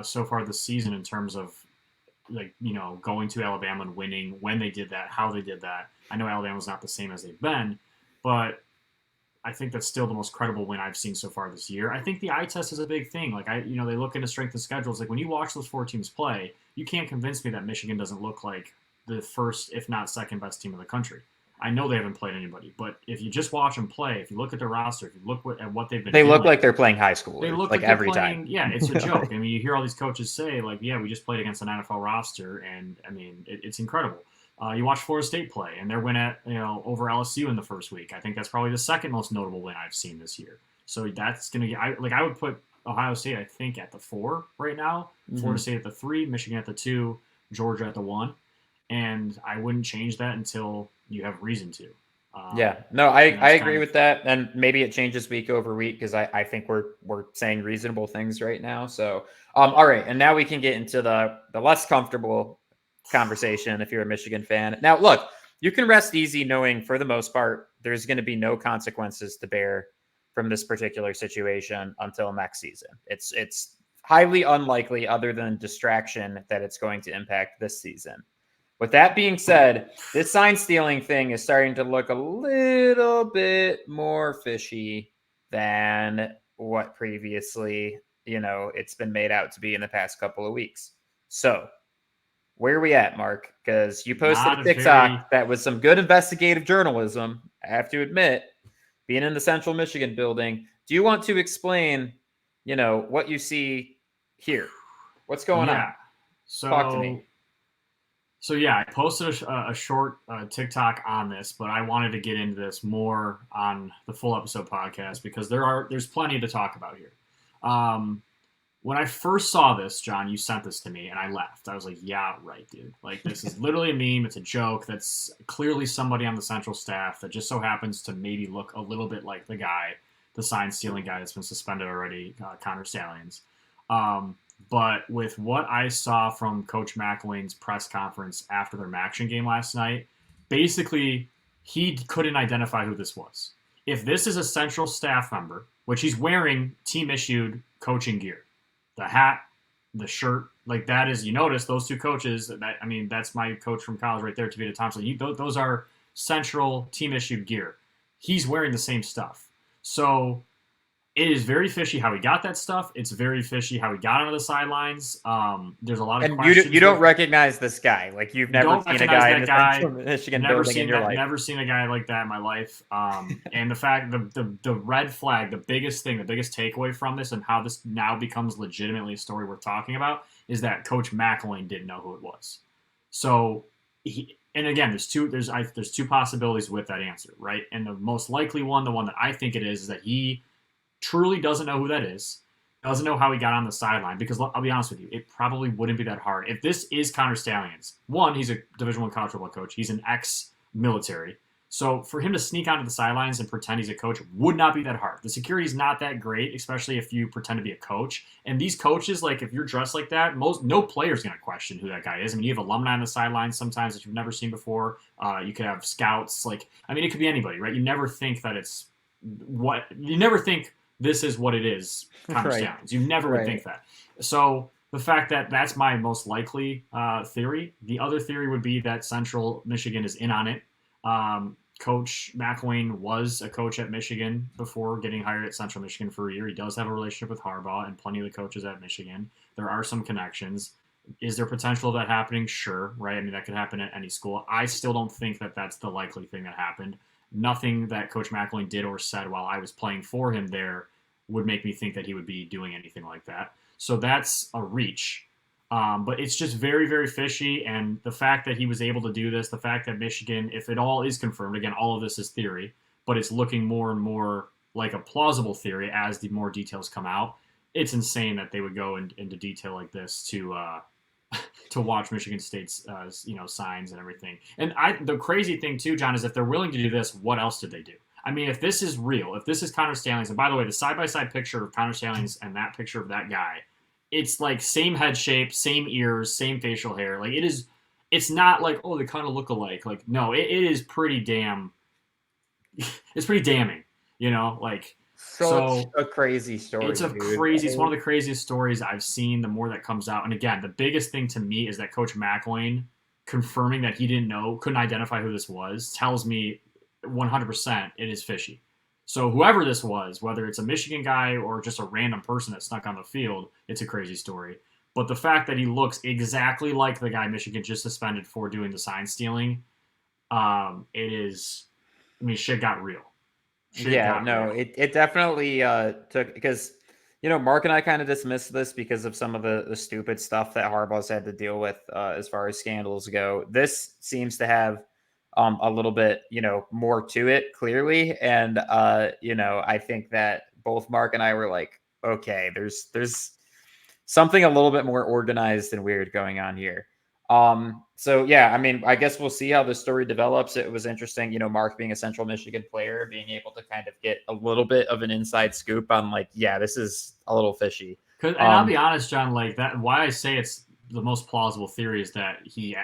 so far this season in terms of going to Alabama and winning when they did that, how they did that. I know Alabama's not the same as they've been, but I think that's still the most credible win I've seen so far this year. I think the eye test is a big thing. Like, they look into strength of schedules. Like, when you watch those 4 teams play, you can't convince me that Michigan doesn't look like the first, if not second best team in the country. I know they haven't played anybody, but if you just watch them play, if you look at their roster, if you look at what they've been doing, look like they're playing high school. They look like every time. Yeah, it's a joke. I mean, you hear all these coaches say, like, yeah, we just played against an NFL roster, and, I mean, it's incredible. You watch Florida State play, and their win at over LSU in the first week. I think that's probably the second most notable win I've seen this year. So that's gonna get. I would put Ohio State, I think, at the 4 right now. Mm-hmm. Florida State at the 3, Michigan at the 2, Georgia at the 1, and I wouldn't change that until you have reason to. I agree with that, and maybe it changes week over week because I think we're saying reasonable things right now. So all right, and now we can get into the less comfortable conversation if you're a Michigan fan. Now, look, you can rest easy knowing for the most part there's going to be no consequences to bear from this particular situation until next season. It's highly unlikely, other than distraction, that it's going to impact this season. With that being said, this sign stealing thing is starting to look a little bit more fishy than what previously, it's been made out to be in the past couple of weeks. So where are we at, Mark? Because you posted a TikTok that was some good investigative journalism. I have to admit, being in the Central Michigan building, do you want to explain, what you see here? What's going on? So, talk to me. So yeah, I posted a short TikTok on this, but I wanted to get into this more on the full episode podcast because there's plenty to talk about here. When I first saw this, John, you sent this to me, and I laughed. I was like, yeah, right, dude. Like, this is literally a meme. It's a joke. That's clearly somebody on the central staff that just so happens to maybe look a little bit like the sign-stealing guy that's been suspended already, Connor Stallions. But with what I saw from Coach McElwain's press conference after their Maction game last night, basically, he couldn't identify who this was. If this is a central staff member, which he's wearing team-issued coaching gear, the hat, the shirt, like that is, you notice those two coaches, that's my coach from college right there, Tavita Thompson. Those are central team-issued gear. He's wearing the same stuff. So it is very fishy how he got that stuff. It's very fishy how he got onto the sidelines. There's a lot of questions. You don't recognize this guy. Like, you've never seen a guy in the Central Michigan building in your life. Never seen a guy like that in my life. And the fact, the red flag, the biggest takeaway from this and how this now becomes legitimately a story worth talking about is that Coach McElwain didn't know who it was. So and again, there's two possibilities with that answer, right? And the most likely one, the one that I think it is that he truly doesn't know who that is, doesn't know how he got on the sideline, because I'll be honest with you, it probably wouldn't be that hard. If this is Connor Stallions, one, he's a Division I college football coach. He's an ex-military. So for him to sneak onto the sidelines and pretend he's a coach would not be that hard. The security's not that great, especially if you pretend to be a coach. And these coaches, like, if you're dressed like that, no player's going to question who that guy is. I mean, you have alumni on the sidelines sometimes that you've never seen before. You could have scouts. It could be anybody, right? You never think that you never think this is what it is, Connor Stallions. You never would think that. So the fact that that's my most likely theory. The other theory would be that Central Michigan is in on it. Coach McElwain was a coach at Michigan before getting hired at Central Michigan for a year. He does have a relationship with Harbaugh and plenty of the coaches at Michigan. There are some connections. Is there potential of that happening? Sure, right? I mean, that could happen at any school. I still don't think that that's the likely thing that happened. Nothing that Coach McElwain did or said while I was playing for him there would make me think that he would be doing anything like that. So that's a reach. But it's just very, very fishy. And the fact that he was able to do this, the fact that Michigan, if it all is confirmed, again, all of this is theory, but it's looking more and more like a plausible theory as the more details come out. It's insane that they would go into detail like this to watch Michigan State's signs and everything. And the crazy thing too, John, is if they're willing to do this, what else did they do? I mean, if this is real, if this is Connor Stallions, and by the way, the side-by-side picture of Connor Stallions and that picture of that guy, it's like same head shape, same ears, same facial hair. Like, it's not like, oh, they kind of look alike. Like, no, it is pretty it's pretty damning, So a crazy story. It's it's one of the craziest stories I've seen, the more that comes out. And again, the biggest thing to me is that Coach McElwain confirming that he couldn't identify who this was, tells me 100% it is fishy. So whoever this was, whether it's a Michigan guy or just a random person that snuck on the field, it's a crazy story. But the fact that he looks exactly like the guy Michigan just suspended for doing the sign stealing, shit got real. It definitely took, because, Mark and I kind of dismissed this because of some of the stupid stuff that Harbaugh's had to deal with as far as scandals go. This seems to have a little bit, more to it, clearly. And, I think that both Mark and I were like, okay, there's something a little bit more organized and weird going on here. So yeah, I mean, I guess we'll see how the story develops. It was interesting, Mark being a Central Michigan player, being able to kind of get a little bit of an inside scoop on this is a little fishy. And I'll be honest, John, why I say it's the most plausible theory is that he,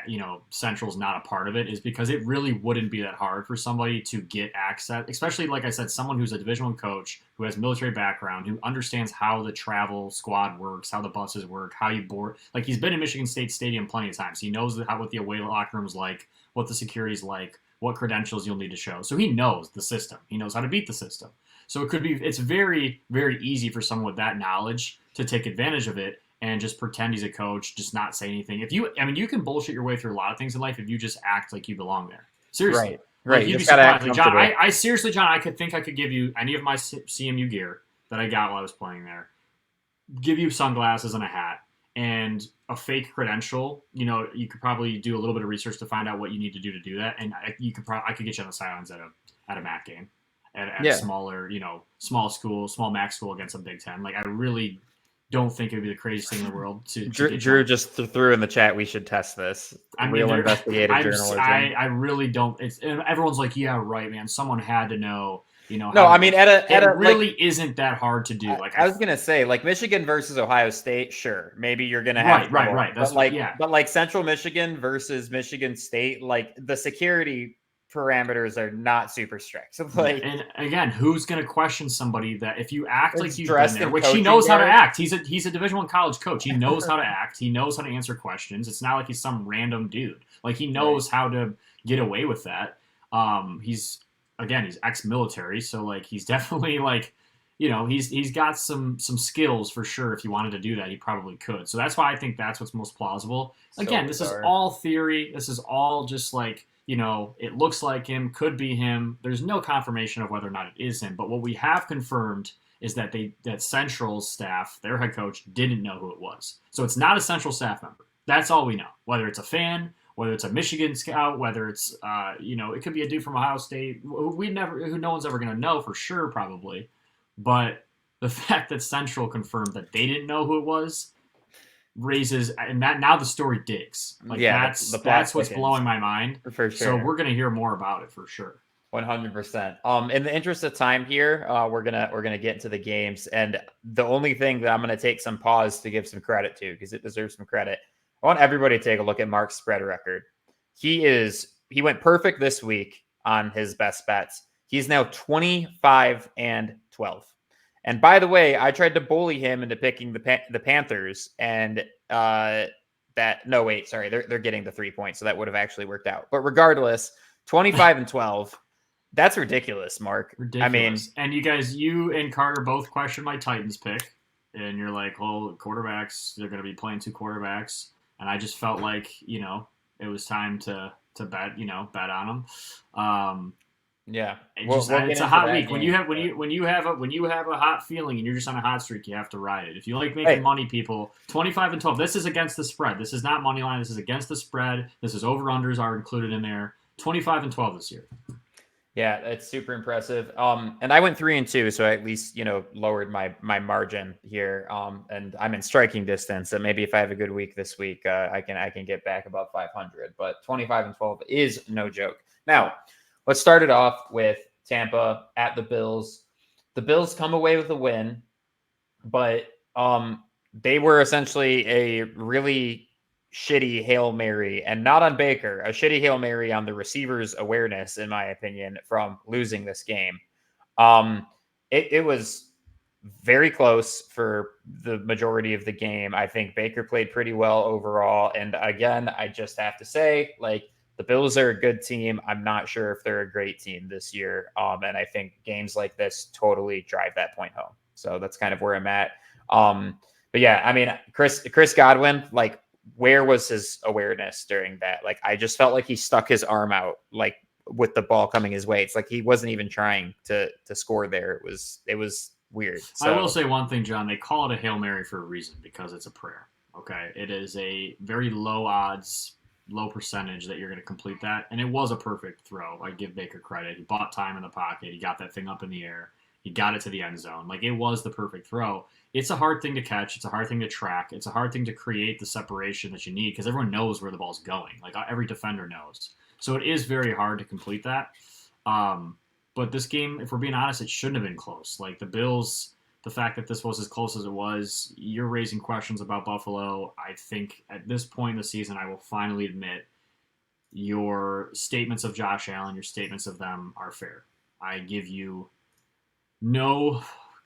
Central's not a part of it, is because it really wouldn't be that hard for somebody to get access, especially, like I said, someone who's a Division I coach, who has military background, who understands how the travel squad works, how the buses work, how you board. Like, he's been in Michigan State Stadium plenty of times. He knows what the away locker room's like, what the security's like, what credentials you'll need to show. So he knows the system. He knows how to beat the system. So it's very, very easy for someone with that knowledge to take advantage of it and just pretend he's a coach, just not say anything. You can bullshit your way through a lot of things in life if you just act like you belong there. Seriously. Right. You'd be surprised. Like, John, I seriously, John, I could give you any of my CMU gear, that I got while I was playing there give you sunglasses and a hat and a fake credential. You know, you could probably do a little bit of research to find out what you need to do that, and I could get you on the sidelines at a MAC game, at a smaller, you know, small MAC school against a Big Ten. Like, I really don't think it would be the craziest thing in the world to Drew just threw in the chat. We should test this. Real investigative journalism. I really don't. Everyone's like, yeah, right, man. Someone had to know. You know, no, I mean, it really isn't that hard to do. Like, I was gonna say, like Michigan versus Ohio State, sure, maybe you're gonna have right. That's but like Central Michigan versus Michigan State, like the security parameters are not super strict. So like, and again, who's gonna question somebody that if you act like you've dressed been there, in which he knows how to coaching act. He's a Division I college coach. He knows how to act. He knows how to answer questions. It's not like he's some random dude. Like, he knows how to get away with that. He's ex-military, so like he's definitely like, you know, he's got some skills for sure. If he wanted to do that, he probably could. So that's why I think that's what's most plausible. Again, this is all theory. This is all just like, you know, it looks like him, could be him. There's no confirmation of whether or not it is him. But what we have confirmed is that Central's staff, their head coach, didn't know who it was. So it's not a Central staff member. That's all we know. Whether it's a fan, whether it's a Michigan scout, whether it's, you know, it could be a dude from Ohio State who no one's ever going to know for sure, probably. But the fact that Central confirmed that they didn't know who it was raises, and that now the story digs. Like, that's what's blowing my mind. For sure. So we're going to hear more about it for sure. 100%. In the interest of time here, we're gonna get into the games, and the only thing that I'm gonna take some pause to give some credit to, because it deserves some credit. I want everybody to take a look at Mark's spread record. He went perfect this week on his best bets. He's now 25-12. And by the way, I tried to bully him into picking the Panthers, and they're getting the 3 points, so that would have actually worked out. But regardless, 25-12. That's ridiculous, Mark. Ridiculous. I mean, and you and Carter both questioned my Titans pick, and you're like, well, quarterbacks, they're going to be playing 2 quarterbacks. And I just felt like, you know, it was time to bet on them. Yeah, it's a hot week. When you have a hot feeling and you're just on a hot streak, you have to ride it. If you like making money, people, 25-12. This is against the spread. This is not money line. This is against the spread. This is over-unders are included in there. 25-12 this year. Yeah, it's super impressive. And I went 3-2, so I at least, you know, lowered my margin here. And I'm in striking distance. And maybe if I have a good week this week, I can get back about 500. But 25-12 is no joke. Now, let's start it off with Tampa at the Bills. The Bills come away with a win, but they were essentially a really shitty Hail Mary, and not on Baker, a shitty Hail Mary on the receiver's awareness, in my opinion, from losing this game. It was very close for the majority of the game. I think Baker played pretty well overall. And again, I just have to say, like, the Bills are a good team. I'm not sure if they're a great team this year. And I think games like this totally drive that point home. So that's kind of where I'm at. But yeah, I mean, Chris Godwin, like, where was his awareness during that? Like, I just felt like he stuck his arm out, like, with the ball coming his way. It's like he wasn't even trying to score there. It was weird. So, I will say one thing, John. They call it a Hail Mary for a reason, because it's a prayer. Okay, it is a very low odds, low percentage that you're going to complete that, and it was a perfect throw. I give Baker credit. He bought time in the pocket. He got that thing up in the air. He got it to the end zone. Like, it was the perfect throw. It's a hard thing to catch. It's a hard thing to track. It's a hard thing to create the separation that you need, because everyone knows where the ball's going. Like, every defender knows. So it is very hard to complete that. But this game, if we're being honest, it shouldn't have been close. Like, the Bills, the fact that this was as close as it was, you're raising questions about Buffalo. I think at this point in the season, I will finally admit your statements of Josh Allen, your statements of them are fair. I give you no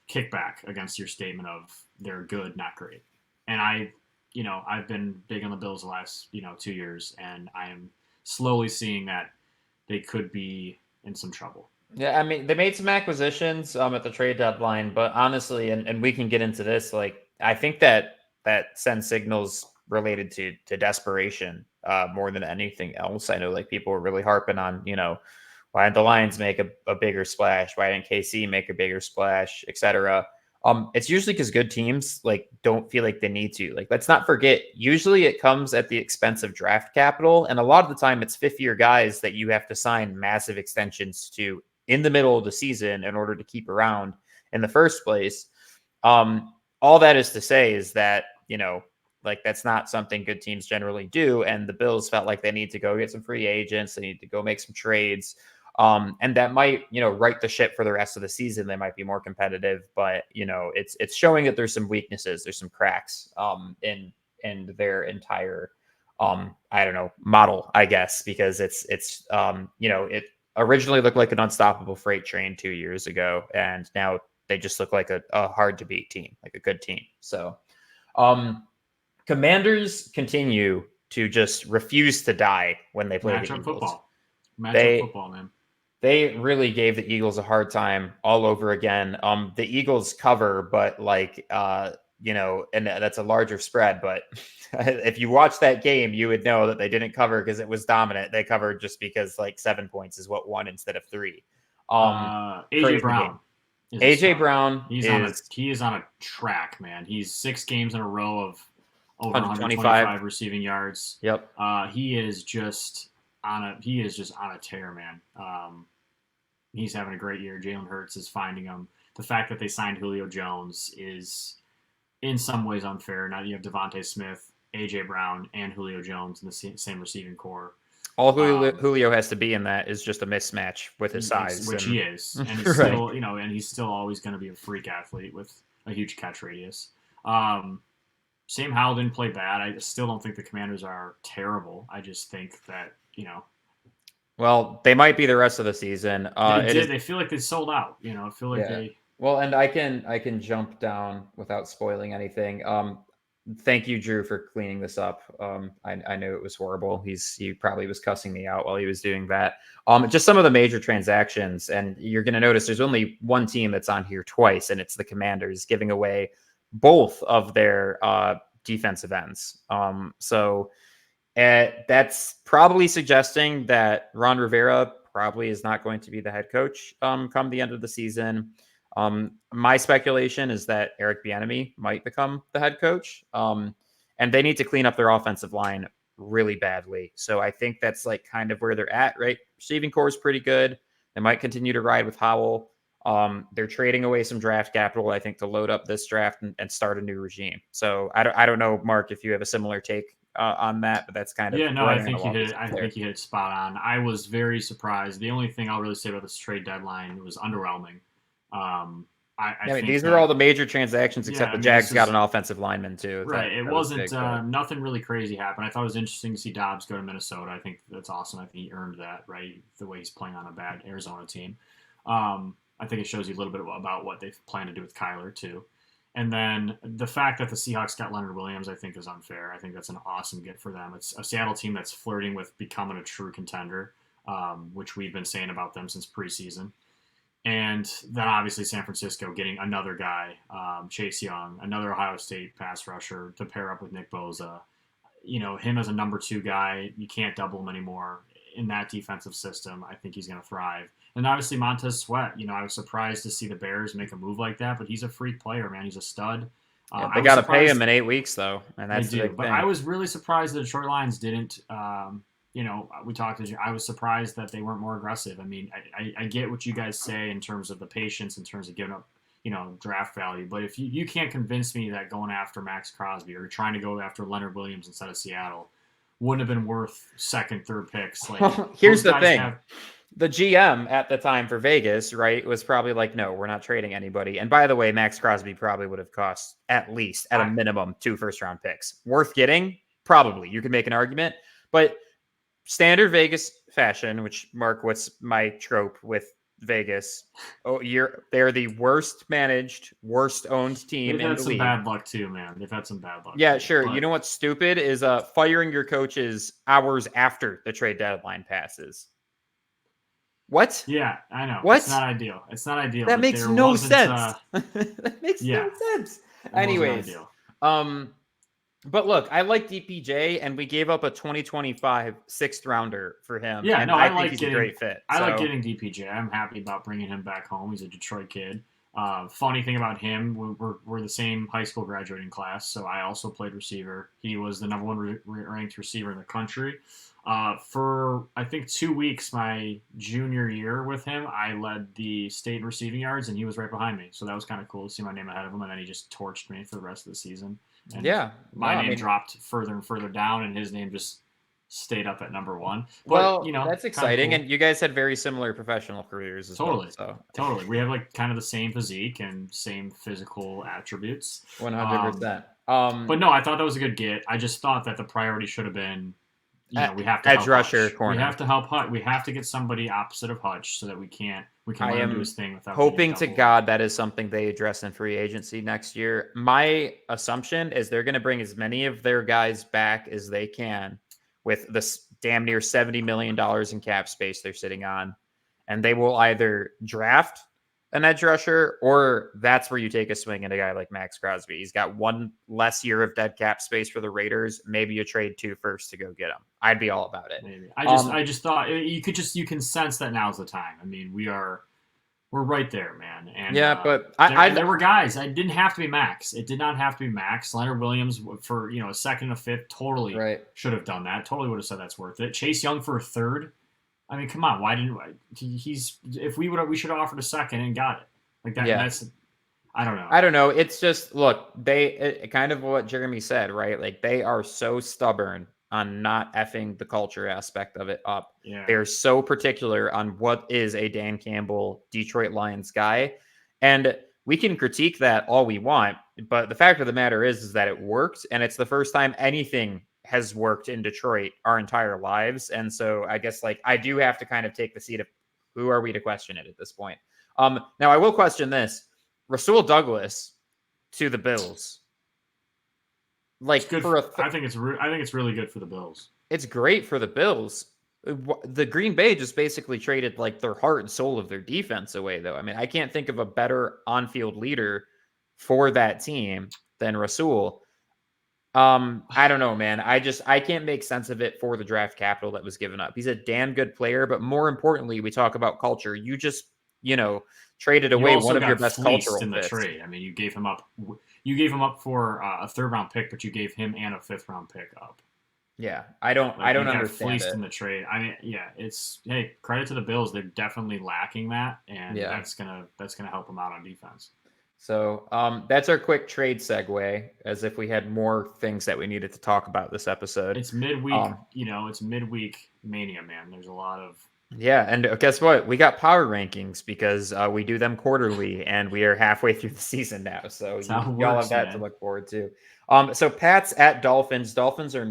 kickback against your statement of they're good, not great. And I've been big on the Bills the last, 2 years, and I am slowly seeing that they could be in some trouble. Yeah, I mean, they made some acquisitions at the trade deadline, but honestly, and we can get into this, like, I think that sends signals related to desperation more than anything else. I know, like, people were really harping on, why didn't the Lions make a bigger splash? Why didn't KC make a bigger splash, etc.? It's usually because good teams like don't feel like they need to. Like, let's not forget, usually it comes at the expense of draft capital, and a lot of the time it's fifth-year guys that you have to sign massive extensions to in the middle of the season in order to keep around in the first place. All that is to say is that, like, that's not something good teams generally do. And the Bills felt like they need to go get some free agents. They need to go make some trades. And that might, right the ship for the rest of the season. They might be more competitive, but it's showing that there's some weaknesses, there's some cracks in their entire model, I guess, because it originally looked like an unstoppable freight train 2 years ago, and now they just look like a hard to beat team, like a good team. So Commanders continue to just refuse to die when they play the Eagles. Matchup football, man. They really gave the Eagles a hard time all over again. The Eagles cover, but and that's a larger spread. But if you watch that game, you would know that they didn't cover because it was dominant. They covered just because 7 points is what won instead of 3. AJ Brown. AJ Brown he is on a track, man. He's 6 games in a row of over 125 receiving yards. Yep. He is just on a tear, man. He's having a great year. Jalen Hurts is finding him. The fact that they signed Julio Jones is in some ways unfair. Now you have Devontae Smith, AJ Brown, and Julio Jones in the same receiving core. All Julio has to be in that is just a mismatch with his size, which he is, and he's right. still, and he's still always going to be a freak athlete with a huge catch radius. Sam Howell didn't play bad. I still don't think the Commanders are terrible. I just think that well, they might be the rest of the season. They feel like they sold out. I feel like they. Well, and I can jump down without spoiling anything. Thank you, Drew, for cleaning this up. I knew it was horrible. He probably was cussing me out while he was doing that. Just some of the major transactions, and you're going to notice there's only one team that's on here twice, and it's the Commanders, giving away both of their defensive ends. So that's probably suggesting that Ron Rivera probably is not going to be the head coach come the end of the season. My speculation is that Eric Bieniemy might become the head coach, and they need to clean up their offensive line really badly. So I think that's kind of where they're at, right? Receiving core is pretty good. They might continue to ride with Howell. They're trading away some draft capital, I think, to load up this draft and start a new regime. So I don't know, Mark, if you have a similar take on that, but that's kind of I think you hit it. I think you hit it spot on. I was very surprised. The only thing I'll really say about this trade deadline was underwhelming. I think these are all the major transactions except the Jags got an offensive lineman too. Right. It wasn't nothing really crazy happened. I thought it was interesting to see Dobbs go to Minnesota. I think that's awesome. I think he earned that, right? The way he's playing on a bad Arizona team. I think it shows you a little bit about what they plan to do with Kyler too. And then the fact that the Seahawks got Leonard Williams, I think, is unfair. I think that's an awesome get for them. It's a Seattle team that's flirting with becoming a true contender, which we've been saying about them since preseason. And then obviously San Francisco getting another guy, Chase Young, another Ohio State pass rusher to pair up with Nick Bosa. Him as a number 2 guy, you can't double him anymore in that defensive system. I think he's going to thrive. And obviously Montez Sweat, I was surprised to see the Bears make a move like that, but he's a freak player, man. He's a stud. They got to pay him in 8 weeks, though, and that's the big thing. But I was really surprised the Detroit Lions didn't. We talked. I was surprised that they weren't more aggressive. I mean, I get what you guys say in terms of the patience, in terms of giving up, draft value. But if you can't convince me that going after Max Crosby or trying to go after Leonard Williams instead of Seattle wouldn't have been worth 2nd, 3rd picks. Here's the thing. The GM at the time for Vegas, right, was probably like, no, we're not trading anybody. And by the way, Max Crosby probably would have cost at a minimum 2 first-round picks. Worth getting? Probably. You could make an argument. But standard Vegas fashion, which, Mark, what's my trope with Vegas? They're the worst managed, worst owned team in the league. They've had some bad luck too, man. They've had some bad luck. Yeah, sure. But you know what's stupid is firing your coaches hours after the trade deadline passes. What? Yeah, I know. What? It's not ideal. That makes no sense. That makes no sense. Anyways, but look, I like DPJ, and we gave up a 2025 6th rounder for him. Yeah, and I think like he's a great fit. I like getting DPJ. I'm happy about bringing him back home. He's a Detroit kid. Funny thing about him, we're the same high school graduating class, so I also played receiver. He was the number one ranked receiver in the country. For, I think, 2 weeks my junior year with him, I led the state in receiving yards, and he was right behind me. So that was kind of cool to see my name ahead of him, and then he just torched me for the rest of the season. And my name dropped further and further down, and his name just stayed up at number one. But, well, that's exciting. cool. And you guys had very similar professional careers as well. So. Totally. We have like kind of the same physique and same physical attributes. 100%. But no, I thought that was a good get. I just thought that the priority should have been, we have to edge rusher Hutch. corner. We have to help Hutch. We have to get somebody opposite of Hutch so that we can let him do his thing without hoping to God that is something they address in free agency next year. My assumption is they're going to bring as many of their guys back as they can with this damn near $70 million in cap space they're sitting on. And they will either draft an edge rusher, or that's where you take a swing at a guy like Max Crosby. He's got one less year of dead cap space for the Raiders. Maybe you trade 2 firsts to go get him. I'd be all about it. Maybe. I just thought you can sense that now's the time. I mean, we're right there, man. And but there were guys. It didn't have to be Max. It did not have to be Max. Leonard Williams for a second and a fifth totally should have done that. Totally would have said that's worth it. Chase Young for a third. I mean, come on. Why didn't if we should have offered a second and got it like that? Yeah. That's I don't know. I don't know. It's just look. Kind of what Jeremy said, right? Like they are so stubborn on not effing the culture aspect of it up. Yeah. They're so particular on what is a Dan Campbell Detroit Lions guy. And we can critique that all we want, but the fact of the matter is that it worked, and it's the first time anything has worked in Detroit our entire lives. And so I guess I do have to kind of take the seat of who are we to question it at this point. Now I will question this. Rasul Douglas to the Bills. It's good I think it's really good for the Bills. It's great for the Bills. The Green Bay just basically traded their heart and soul of their defense away, though. I mean, I can't think of a better on-field leader for that team than Rasul. I don't know, man. I can't make sense of it for the draft capital that was given up. He's a damn good player, but more importantly, we talk about culture. You just, traded away one of your best cultural in the fits. trade. I mean, you gave him up for a 3rd round pick, but you gave him and a 5th round pick up. Yeah, I don't understand fleeced it. in the trade. I mean, yeah, credit to the Bills. They're definitely lacking that, and that's gonna help them out on defense. So that's our quick trade segue, as if we had more things that we needed to talk about this episode. It's midweek, it's midweek Mania, man. There's a lot of and guess what? We got power rankings because we do them quarterly, and we are halfway through the season now. So y'all have that to look forward to. So Pats at Dolphins. Dolphins are are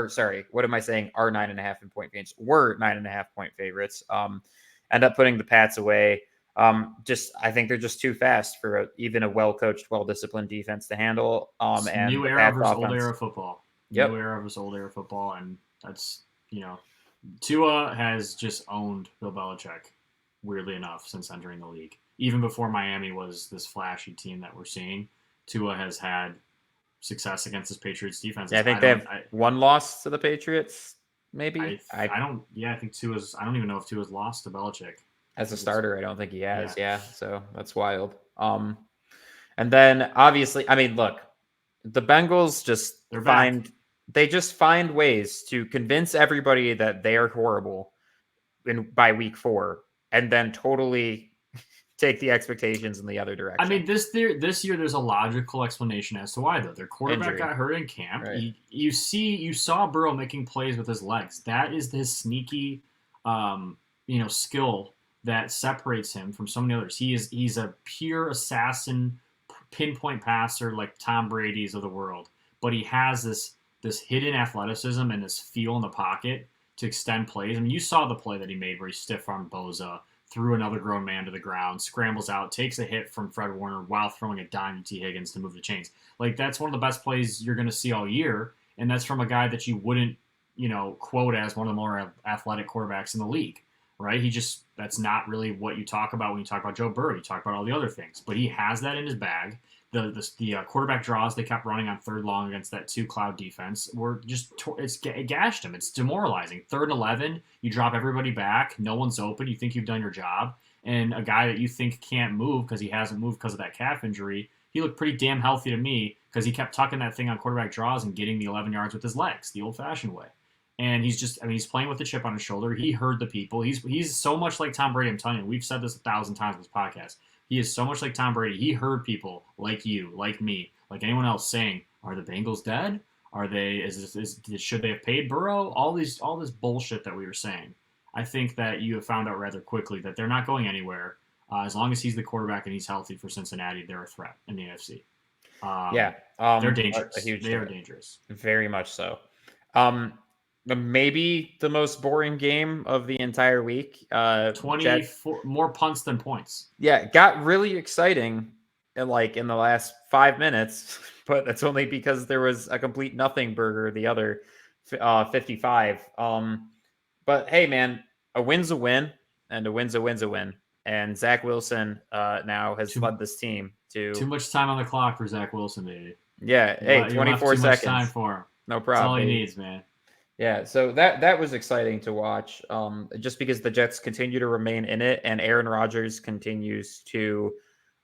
9.5 in point games. Were 9.5 point favorites. End up putting the Pats away. I think they're just too fast for even a well-coached, well-disciplined defense to handle. And new era versus old era football. Yep. New era versus old era football, and that's Tua has just owned Bill Belichick, weirdly enough, since entering the league. Even before Miami was this flashy team that we're seeing, Tua has had success against his Patriots defense. Yeah, I think they have one loss to the Patriots, maybe. I think Tua's. I don't even know if Tua's lost to Belichick. As a starter, I don't think he has. Yeah, so that's wild. And then obviously, I mean, look, the Bengals just find ways to convince everybody that they are horrible by week 4, and then totally take the expectations in the other direction. I mean, this year there's a logical explanation as to why, though. Their quarterback got hurt in camp. Right. You saw Burrow making plays with his legs. That is his sneaky, skill that separates him from so many others. He's a pure assassin, pinpoint passer like Tom Brady's of the world, but he has this hidden athleticism and this feel in the pocket to extend plays. I mean, you saw the play that he made where he stiff-armed Boza, threw another grown man to the ground, scrambles out, takes a hit from Fred Warner while throwing a dime to T. Higgins to move the chains. That's one of the best plays you're going to see all year, and that's from a guy that you wouldn't, quote as one of the more athletic quarterbacks in the league, right? That's not really what you talk about when you talk about Joe Burrow. You talk about all the other things, but he has that in his bag. the quarterback draws they kept running on third long against that 2 cloud defense were just it gashed them. It's demoralizing. 3rd and 11, you drop everybody back, no one's open. You think you've done your job, and a guy that you think can't move because he hasn't moved because of that calf injury, he looked pretty damn healthy to me because he kept tucking that thing on quarterback draws and getting the 11 yards with his legs, the old-fashioned way. And he's playing with the chip on his shoulder. He heard the people. He's so much like Tom Brady. I'm telling you, we've said this 1,000 times in this podcast. He is so much like Tom Brady. He heard people like you, like me, like anyone else saying, "Are the Bengals dead? Are they? Should they have paid Burrow?" All this bullshit that we were saying. I think that you have found out rather quickly that they're not going anywhere. As long as he's the quarterback and he's healthy for Cincinnati, they're a threat in the AFC. They're dangerous. They are dangerous. Very much so. Maybe the most boring game of the entire week. 24 more punts than points. Yeah, it got really exciting in the last 5 minutes, but that's only because there was a complete nothing burger the other 55. But hey, man, a win's a win, and a win's a win. And Zach Wilson now has led this team to too much time on the clock for Zach Wilson, baby. Yeah, hey, 24 seconds. Much time for him. No problem. That's all he needs, man. Yeah, so that was exciting to watch, just because the Jets continue to remain in it, and Aaron Rodgers continues to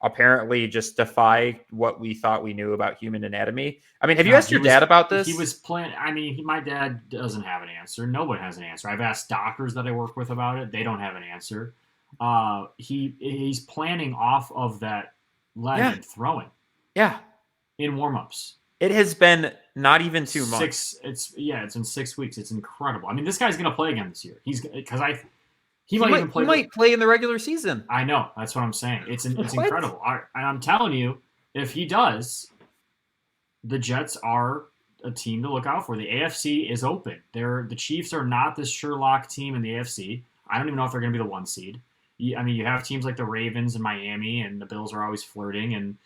apparently just defy what we thought we knew about human anatomy. I mean, have you asked your dad about this? He was playing. I mean, my dad doesn't have an answer. No one has an answer. I've asked doctors that I work with about it. They don't have an answer. He's planning off of that leg and throwing. Yeah. In warmups. It has been not even 2 months. It's been 6 weeks. It's incredible. I mean, this guy's going to play again this year. He might play in the regular season. I know. That's what I'm saying. It's incredible. And I'm telling you, if he does, the Jets are a team to look out for. The AFC is open. The Chiefs are not this Sherlock team in the AFC. I don't even know if they're going to be the 1 seed. I mean, you have teams like the Ravens and Miami, and the Bills are always flirting, and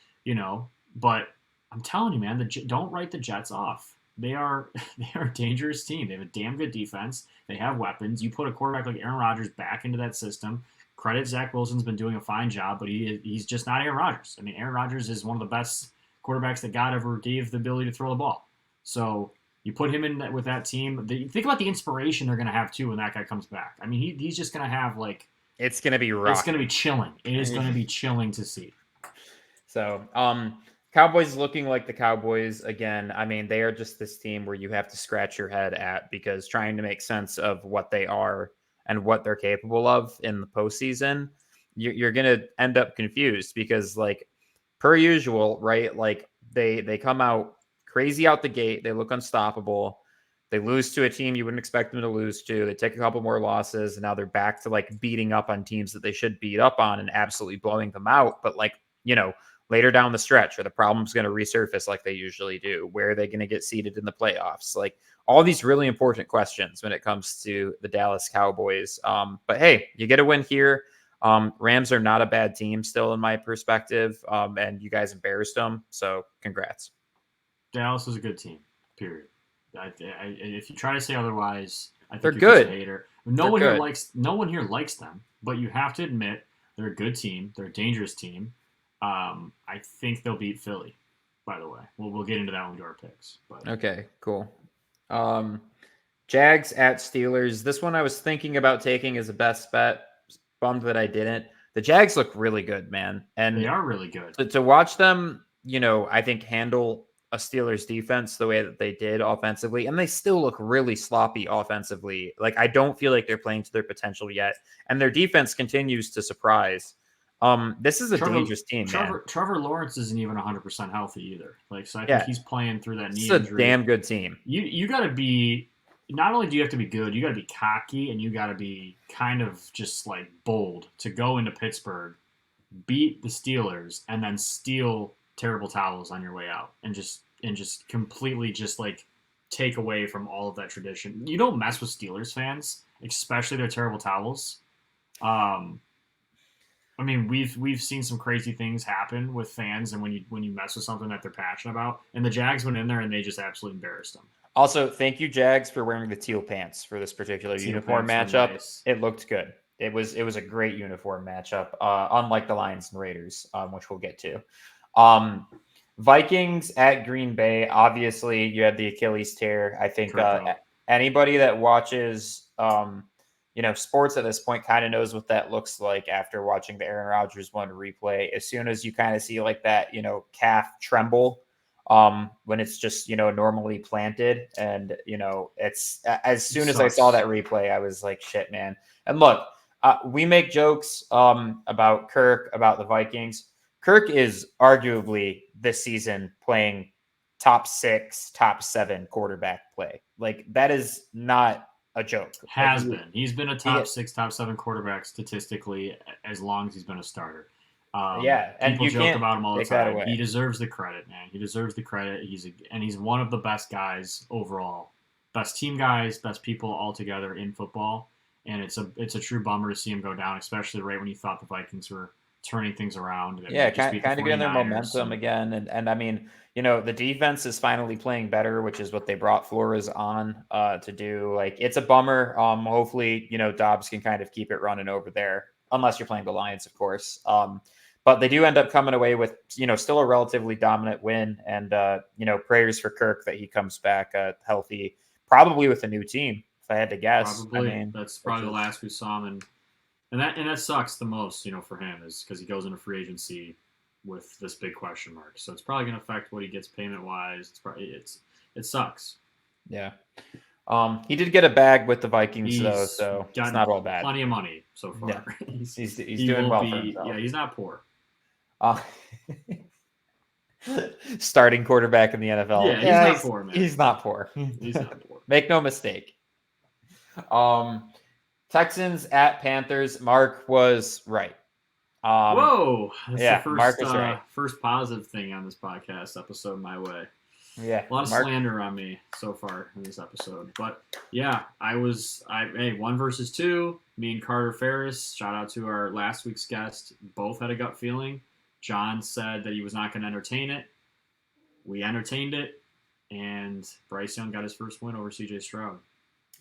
but I'm telling you, man, don't write the Jets off. They are a dangerous team. They have a damn good defense. They have weapons. You put a quarterback like Aaron Rodgers back into that system. Credit Zach Wilson's been doing a fine job, but he's just not Aaron Rodgers. I mean, Aaron Rodgers is one of the best quarterbacks that God ever gave the ability to throw the ball. So you put him in with that team. Think about the inspiration they're going to have too when that guy comes back. I mean, he's just going to have it's going to be rough. It's going to be chilling. It is going to be chilling to see. So, Cowboys looking like the Cowboys again. I mean, they are just this team where you have to scratch your head at, because trying to make sense of what they are and what they're capable of in the postseason, you're going to end up confused because, per usual, right? They come out crazy out the gate. They look unstoppable. They lose to a team you wouldn't expect them to lose to. They take a couple more losses, and now they're back to beating up on teams that they should beat up on and absolutely blowing them out. But later down the stretch, are the problems going to resurface like they usually do? Where are they going to get seated in the playoffs? All these really important questions when it comes to the Dallas Cowboys. But hey, you get a win here. Rams are not a bad team still in my perspective. And you guys embarrassed them. So congrats. Dallas is a good team, period. If you try to say otherwise, I think they're you're good. Just a hater. No one here likes them, but you have to admit they're a good team. They're a dangerous team. I think they'll beat Philly, by the way. We'll get into that when we do our picks. But. Okay, cool. Jags at Steelers. This one I was thinking about taking as a best bet. Bummed that I didn't. The Jags look really good, man. And they are really good. To watch them, I think handle a Steelers defense the way that they did offensively, and they still look really sloppy offensively. I don't feel like they're playing to their potential yet. And their defense continues to surprise. This is a dangerous team, man. Trevor Lawrence isn't even 100% healthy either. So I think he's playing through that knee injury. It's a damn good team. You got to be, not only do you have to be good, you got to be cocky, and you got to be kind of just bold to go into Pittsburgh, beat the Steelers, and then steal terrible towels on your way out, and just completely take away from all of that tradition. You don't mess with Steelers fans, especially their terrible towels. I mean, we've seen some crazy things happen with fans, and when you mess with something that they're passionate about, and the Jags went in there and they just absolutely embarrassed them. Also, thank you, Jags, for wearing the teal pants for this particular uniform matchup. Nice. It looked good. It was a great uniform matchup, unlike the Lions and Raiders, which we'll get to. Vikings at Green Bay. Obviously, you had the Achilles tear. I think Kirk anybody that watches, sports at this point kind of knows what that looks like after watching the Aaron Rodgers one replay. As soon as you kind of see like that, calf tremble, when it's just, normally planted, and, it's as soon as I saw that replay, I was like, shit, man. And look, we make jokes about Kirk, about the Vikings. Kirk is arguably this season playing top 6, top 7 quarterback play. Like, that is not a joke. Has been. He's been a top 6, top 7 quarterback statistically as long as he's been a starter. And people joke about him all the time. Away. He deserves the credit, man. He deserves the credit. He's one of the best guys overall, best team guys, best people all together in football. And it's a true bummer to see him go down, especially right when you thought the Vikings were turning things around. Yeah, kind of getting their momentum again. And I mean, the defense is finally playing better, which is what they brought Flores on to do. Like, it's a bummer. Hopefully, Dobbs can kind of keep it running over there, unless you're playing the Lions, of course. But they do end up coming away with, still a relatively dominant win. And, prayers for Kirk that he comes back healthy, probably with a new team, if I had to guess. Probably. I mean, that's probably the last we saw him. And that sucks the most, for him, is because he goes into free agency with this big question mark. So it's probably going to affect what he gets payment wise. It sucks. Yeah. He did get a bag with the Vikings though, so it's not all bad. Plenty of money so far. Yeah. He's doing well for himself. Yeah, he's not poor. Starting quarterback in the NFL. Yeah, he's not poor, man. He's not poor. He's not poor. Make no mistake. Texans at Panthers. Mark was right. Whoa! That's the Mark is right. First positive thing on this podcast episode my way. Yeah, a lot of slander on me so far in this episode, but yeah, I 1 versus 2. Me and Carter Ferris. Shout out to our last week's guest. Both had a gut feeling. John said that he was not going to entertain it. We entertained it, and Bryce Young got his first win over CJ Stroud.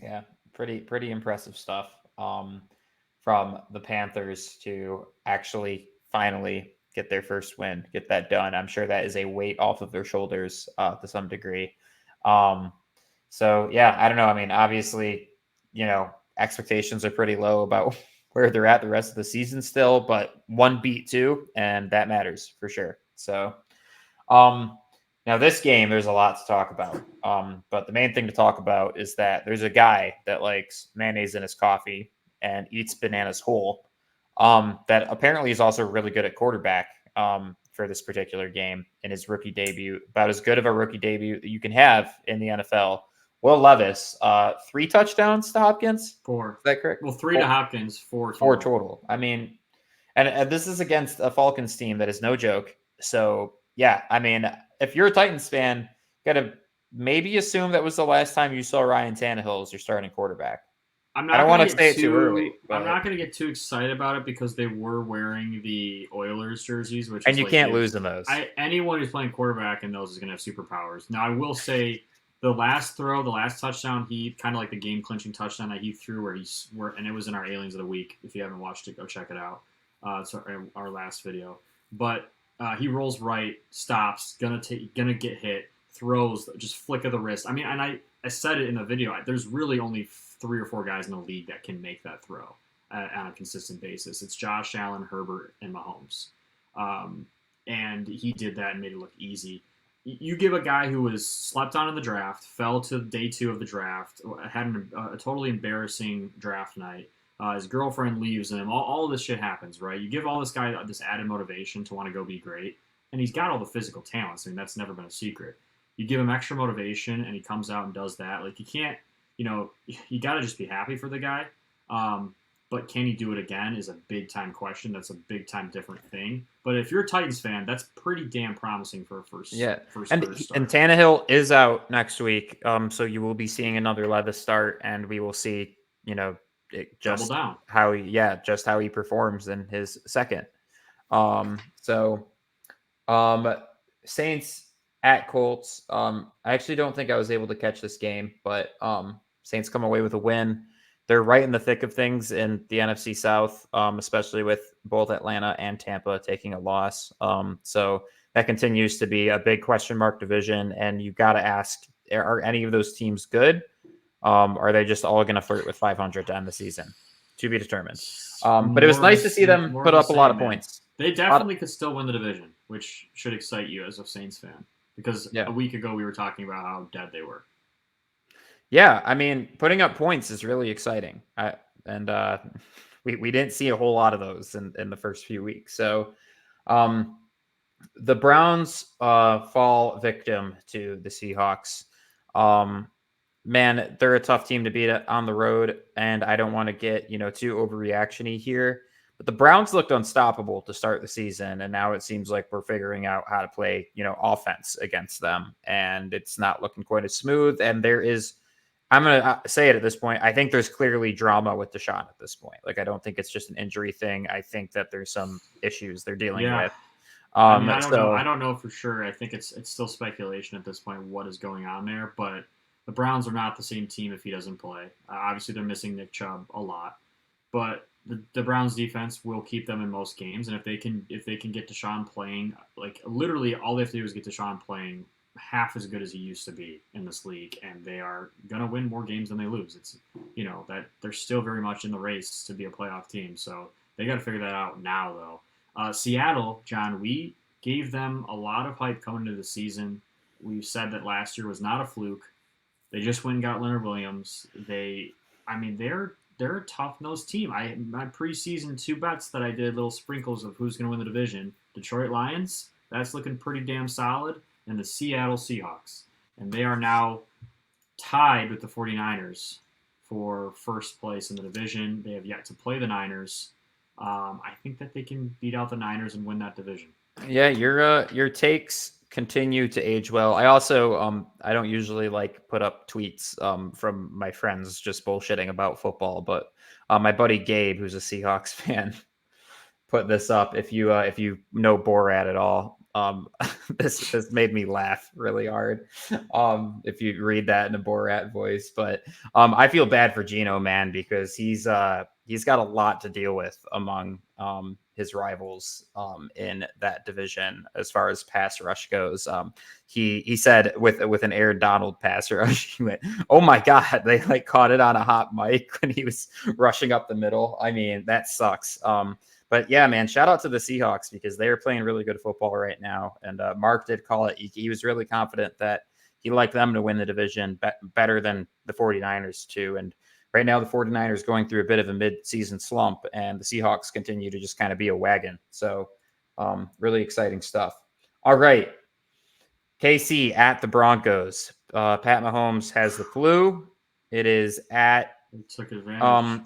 Yeah, pretty impressive stuff from the Panthers to actually finally get their first win, get that done. I'm sure that is a weight off of their shoulders to some degree. So yeah, I don't know. I mean, obviously, expectations are pretty low about where they're at the rest of the season still, but 1 beat 2, and that matters for sure. So now this game, there's a lot to talk about. But the main thing to talk about is that there's a guy that likes mayonnaise in his coffee and eats bananas whole. That apparently is also really good at quarterback for this particular game in his rookie debut. About as good of a rookie debut that you can have in the NFL. Will Levis, 3 touchdowns to Hopkins? 4. Is that correct? Well, 3 to Hopkins, 4 total. 4 total. I mean, and this is against a Falcons team that is no joke. So, yeah, I mean, if you're a Titans fan, you got to maybe assume that was the last time you saw Ryan Tannehill as your starting quarterback. I don't want to say it too early. But I'm not going to get too excited about it because they were wearing the Oilers jerseys, and you can't lose in those. Anyone who's playing quarterback in those is going to have superpowers. Now, I will say the last touchdown, he kind of like the game-clinching touchdown that he threw and it was in our Aliens of the Week. If you haven't watched it, go check it out. It's our last video. But he rolls right, stops, gonna get hit, throws, just flick of the wrist. I mean, and I said it in the video. There's really only 3 or 4 guys in the league that can make that throw on a consistent basis. It's Josh Allen, Herbert, and Mahomes. And he did that and made it look easy. You give a guy who was slept on in the draft, fell to day 2 of the draft, had a totally embarrassing draft night. His girlfriend leaves him. All of this shit happens, right? You give all this guy this added motivation to want to go be great, and he's got all the physical talents. I mean, that's never been a secret. You give him extra motivation, and he comes out and does that. Like, you can't, you got to just be happy for the guy. But can he do it again is a big-time question. That's a big-time different thing. But if you're a Titans fan, that's pretty damn promising for a first and start. Tannehill is out next week, so you will be seeing another Levis start, and we will see, just how he performs in his second. Saints at Colts. I actually don't think I was able to catch this game, but Saints come away with a win. They're right in the thick of things in the NFC South, especially with both Atlanta and Tampa taking a loss. So that continues to be a big question mark division. And you got to ask, are any of those teams good? Are they just all going to flirt with 500 to end the season? To be determined. But it was nice to see them put up a lot of points. They definitely could still win the division, which should excite you as a Saints fan. Because a week ago we were talking about how dead they were. Yeah, I mean, putting up points is really exciting. We didn't see a whole lot of those in the first few weeks. So the Browns fall victim to the Seahawks. Man, they're a tough team to beat on the road, and I don't want to get, too overreaction-y here. But the Browns looked unstoppable to start the season, and now it seems like we're figuring out how to play, offense against them, and it's not looking quite as smooth. And I'm going to say it at this point, I think there's clearly drama with Deshaun at this point. Like, I don't think it's just an injury thing. I think that there's some issues they're dealing with. I don't know for sure. I think it's still speculation at this point what is going on there, but the Browns are not the same team if he doesn't play. Obviously, they're missing Nick Chubb a lot, but the Browns defense will keep them in most games. And if they can get Deshaun playing, like literally all they have to do is get Deshaun playing half as good as he used to be in this league, and they are gonna win more games than they lose. It's that they're still very much in the race to be a playoff team. So they got to figure that out now, though. Seattle, John, we gave them a lot of hype coming into the season. We said that last year was not a fluke. They just went and got Leonard Williams. They're a tough-nosed team. My preseason 2 bets that I did, little sprinkles of who's going to win the division. Detroit Lions, that's looking pretty damn solid, and the Seattle Seahawks. And they are now tied with the 49ers for first place in the division. They have yet to play the Niners. I think that they can beat out the Niners and win that division. Yeah, your takes continue to age well. I also I don't usually put up tweets from my friends just bullshitting about football, but my buddy Gabe, who's a Seahawks fan, put this up. If you know Borat at all, this made me laugh really hard. If you read that in a Borat voice, but I feel bad for Geno, man, because he's got a lot to deal with among his rivals in that division as far as pass rush goes. He said with an Aaron Donald pass rush, he went, "Oh my God!" They caught it on a hot mic when he was rushing up the middle. I mean, that sucks. But yeah, man, shout out to the Seahawks because they are playing really good football right now. And Mark did call it. He was really confident that he liked them to win the division better than the 49ers too. And right now, the 49ers going through a bit of a mid-season slump, and the Seahawks continue to just kind of be a wagon. So really exciting stuff. All right. KC at the Broncos. Pat Mahomes has the flu. It is at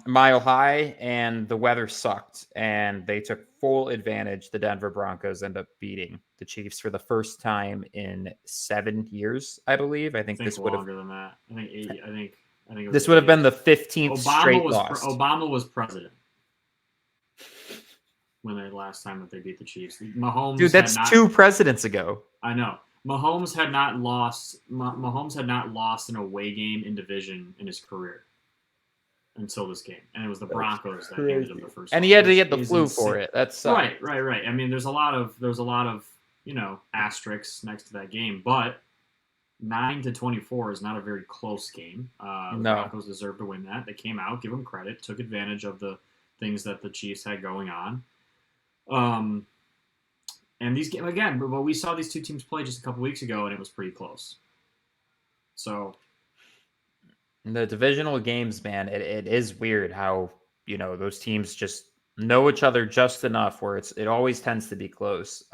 Mile High, and the weather sucked, and they took full advantage. The Denver Broncos end up beating the Chiefs for the first time in 7 years, I believe. I think this would have longer than that. I think 8. I think this would have been the 15th straight loss. Obama was president when the last time that they beat the Chiefs. Mahomes, dude, that's 2 presidents ago. I know. Mahomes had not lost an away game in division in his career until this game, and it was the Broncos that handed him the first. And he had to get the flu for it. That's right. I mean, there's a lot of asterisks next to that game, but 9-24 is not a very close game. The Broncos deserve to win that. They came out, give them credit, took advantage of the things that the Chiefs had going on. And these games again, but we saw these two teams play just a couple weeks ago, and it was pretty close. So the divisional games, man, it is weird how those teams just know each other just enough where it always tends to be close.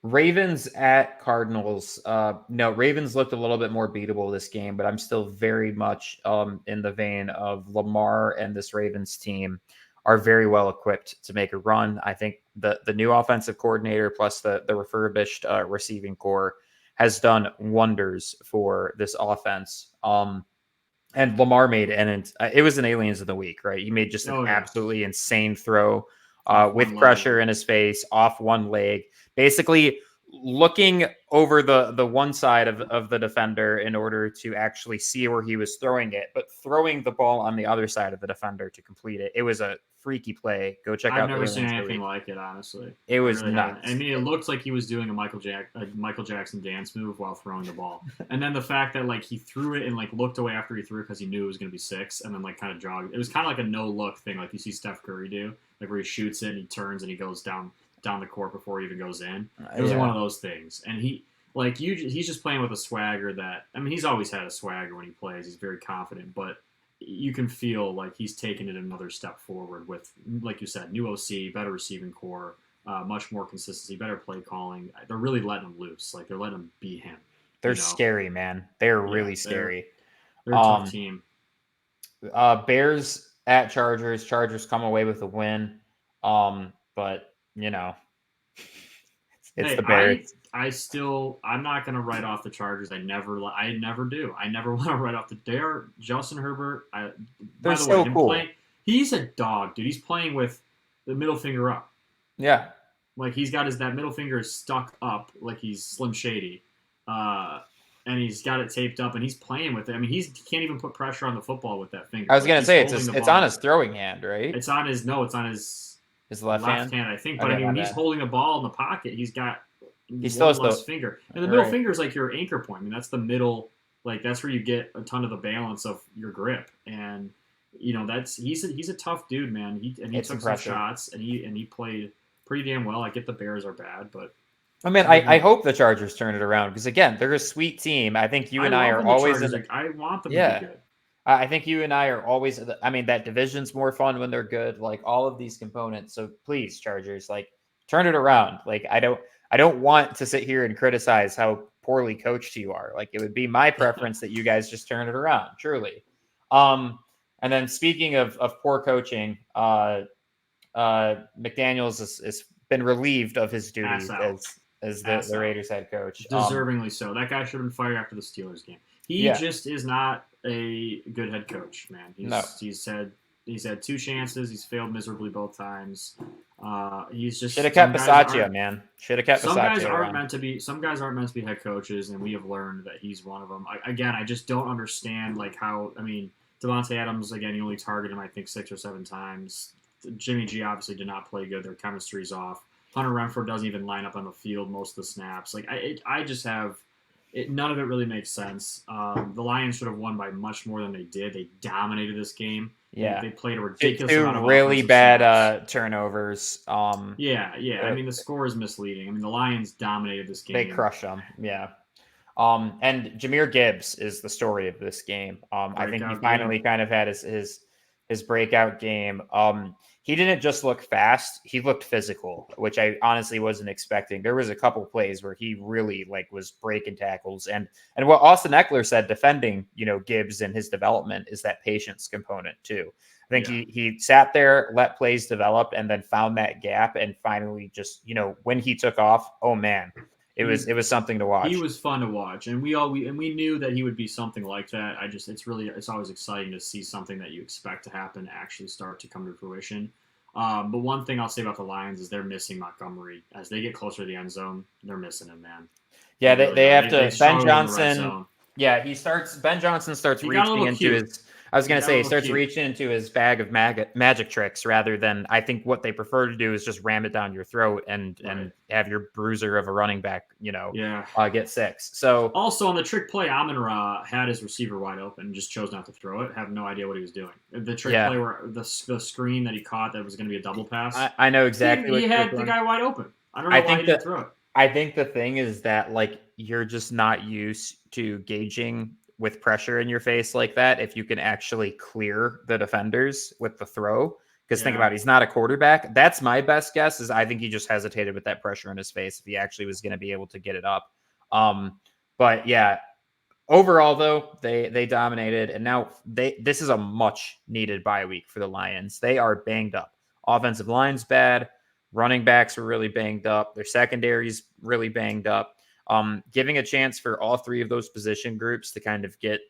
Ravens at Cardinals. No, Ravens looked a little bit more beatable this game, but I'm still very much in the vein of Lamar and this Ravens team are very well equipped to make a run. I think the new offensive coordinator plus the refurbished receiving core has done wonders for this offense. And Lamar made it was an Aliens of the Week, right? He made just an absolutely insane throw with pressure in his face, off one leg, basically looking over the one side of the defender in order to actually see where he was throwing it, but throwing the ball on the other side of the defender to complete it. It was a freaky play. Go check I've out. never seen the anything like it, honestly. It was really nuts. I mean, it looked like he was doing a Michael Jackson dance move while throwing the ball. And then the fact that like he threw it and like looked away after he threw it because he knew it was going to be 6, and then like kind of jogged. It was kind of like a no look thing, like you see Steph Curry do, like where he shoots it and he turns and he goes down the court before he even goes in. It was one of those things, and he's just playing with a swagger that, I mean, he's always had a swagger when he plays. He's very confident, but you can feel like he's taken it another step forward with, like you said, new OC, better receiving core, much more consistency, better play calling. They're really letting him loose. Like, they're letting him be him. They're scary, man. They're really scary. They're a tough team. Bears at Chargers. Chargers come away with a win. But, you know, it's the Bears. I'm not going to write off the Chargers. I never do. I never want to write off they're Justin Herbert. They're so cool. He's a dog, dude. He's playing with the middle finger up. Yeah. Like, he's got that middle finger is stuck up like he's Slim Shady. And he's got it taped up and he's playing with it. I mean, he can't even put pressure on the football with that finger. I was going to say, it's on his throwing hand, right? It's on his left hand, I think. But I mean, when he's holding the ball in the pocket, he's got less finger. And the middle finger is like your anchor point. I mean, that's the middle. Like, that's where you get a ton of the balance of your grip. And you know, he's a tough dude, man. He took some shots and he played pretty damn well. I get the Bears are bad, but I mean, I hope the Chargers turn it around because, again, they're a sweet team. I think you and I are always. I want them to be good. I think you and I are always. I mean, that division's more fun when they're good. Like, all of these components. So please, Chargers, like, turn it around. Like, I don't want to sit here and criticize how poorly coached you are. Like, it would be my preference that you guys just turn it around. Truly. And then speaking of poor coaching, McDaniels has been relieved of his duties as the Raiders head coach. Deservingly so. That guy should have been fired after the Steelers game. He just is not a good head coach, man. He's had 2 chances. He's failed miserably both times. He's just should have kept Bisaccia, man. Should have kept Bisaccia. Some guys aren't meant to be head coaches, and we have learned that he's one of them. I just don't understand like how. I mean, Devontae Adams, again, he only targeted him I think 6 or 7 times. Jimmy G obviously did not play good. Their chemistry's off. Hunter Renfrow doesn't even line up on the field most of the snaps. Like, I just have it. None of it really makes sense. The Lions should have won by much more than they did. They dominated this game. Yeah, they played a ridiculous 2 amount of really bad turnovers. Yeah. I mean, the score is misleading. I mean, the Lions dominated this game. They crushed them. Yeah. And Jahmyr Gibbs is the story of this game. I think he finally kind of had his breakout game. He didn't just look fast; he looked physical, which I honestly wasn't expecting. There was a couple plays where he really was breaking tackles, and what Austin Eckler said defending Gibbs and his development is that patience component too. I think he sat there, let plays develop, and then found that gap, and finally just when he took off, oh man. It was something to watch. He was fun to watch, and we knew that he would be something like that. It's always exciting to see something that you expect to happen actually start to come to fruition. But one thing I'll say about the Lions is they're missing Montgomery as they get closer to the end zone. They're missing him, man. Yeah, they have to. Ben Johnson. Yeah, Ben Johnson starts reaching into his. I was going to say, he starts reaching into his bag of magic tricks rather than, I think what they prefer to do is just ram it down your throat and have your bruiser of a running back, get 6. So also on the trick play, Amon-Ra had his receiver wide open and just chose not to throw it. Have no idea what he was doing. The trick play where the screen that he caught that was going to be a double pass. I know exactly. He had the guy wide open. I don't know why he didn't throw it. I think the thing is that you're just not used to gauging with pressure in your face like that, if you can actually clear the defenders with the throw. Because think about it, he's not a quarterback. That's my best guess is I think he just hesitated with that pressure in his face if he actually was going to be able to get it up. But yeah, overall though, they dominated. And now this is a much needed bye week for the Lions. They are banged up. Offensive line's bad. Running backs were really banged up. Their secondary's really banged up. Giving a chance for all 3 of those position groups to kind of get,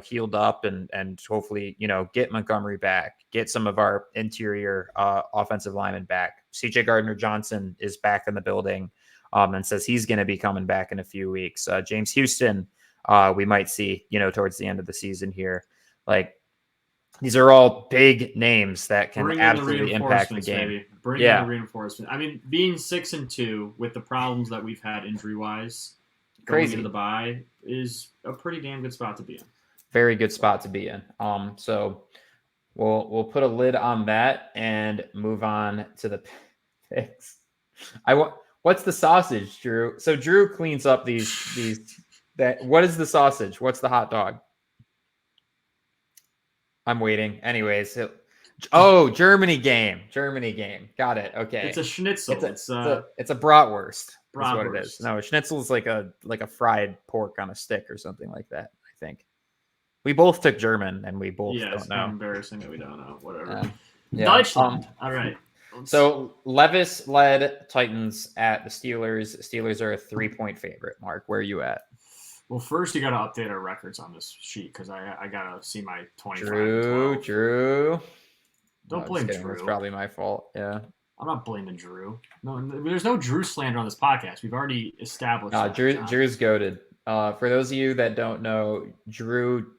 healed up and hopefully, get Montgomery back, get some of our interior offensive linemen back. CJ Gardner-Johnson is back in the building and says he's going to be coming back in a few weeks. James Houston, we might see, towards the end of the season here. These are all big names that can Bring in the absolutely impact the reinforcements, game. baby. Bring Yeah. in the reinforcements. I mean, being 6-2 with the problems that we've had injury wise going Crazy. into the bye is a pretty damn good spot to be in. Very good spot to be in. So we'll put a lid on that and move on to the picks. What's the sausage, Drew? So Drew cleans up these what is the sausage? What's the hot dog? I'm waiting. Anyways, Germany game. Got it. Okay. It's a schnitzel. It's a bratwurst. Is what it is. Bratwurst. No, a schnitzel is like a fried pork on a stick or something like that. I think we both took German and we both Yes, don't know. embarrassing that we don't know. Whatever. Yeah. Deutschland. All right. So Levis led Titans at the Steelers. Steelers are a 3-point favorite. Mark, where are you at? Well, first you got to update our records on this sheet because I got to see my 25. Drew. Don't blame Drew. Drew. That's probably my fault. Yeah. I'm not blaming Drew. No, there's no Drew slander on this podcast. We've already established. Drew's goated. For those of you that don't know, Drew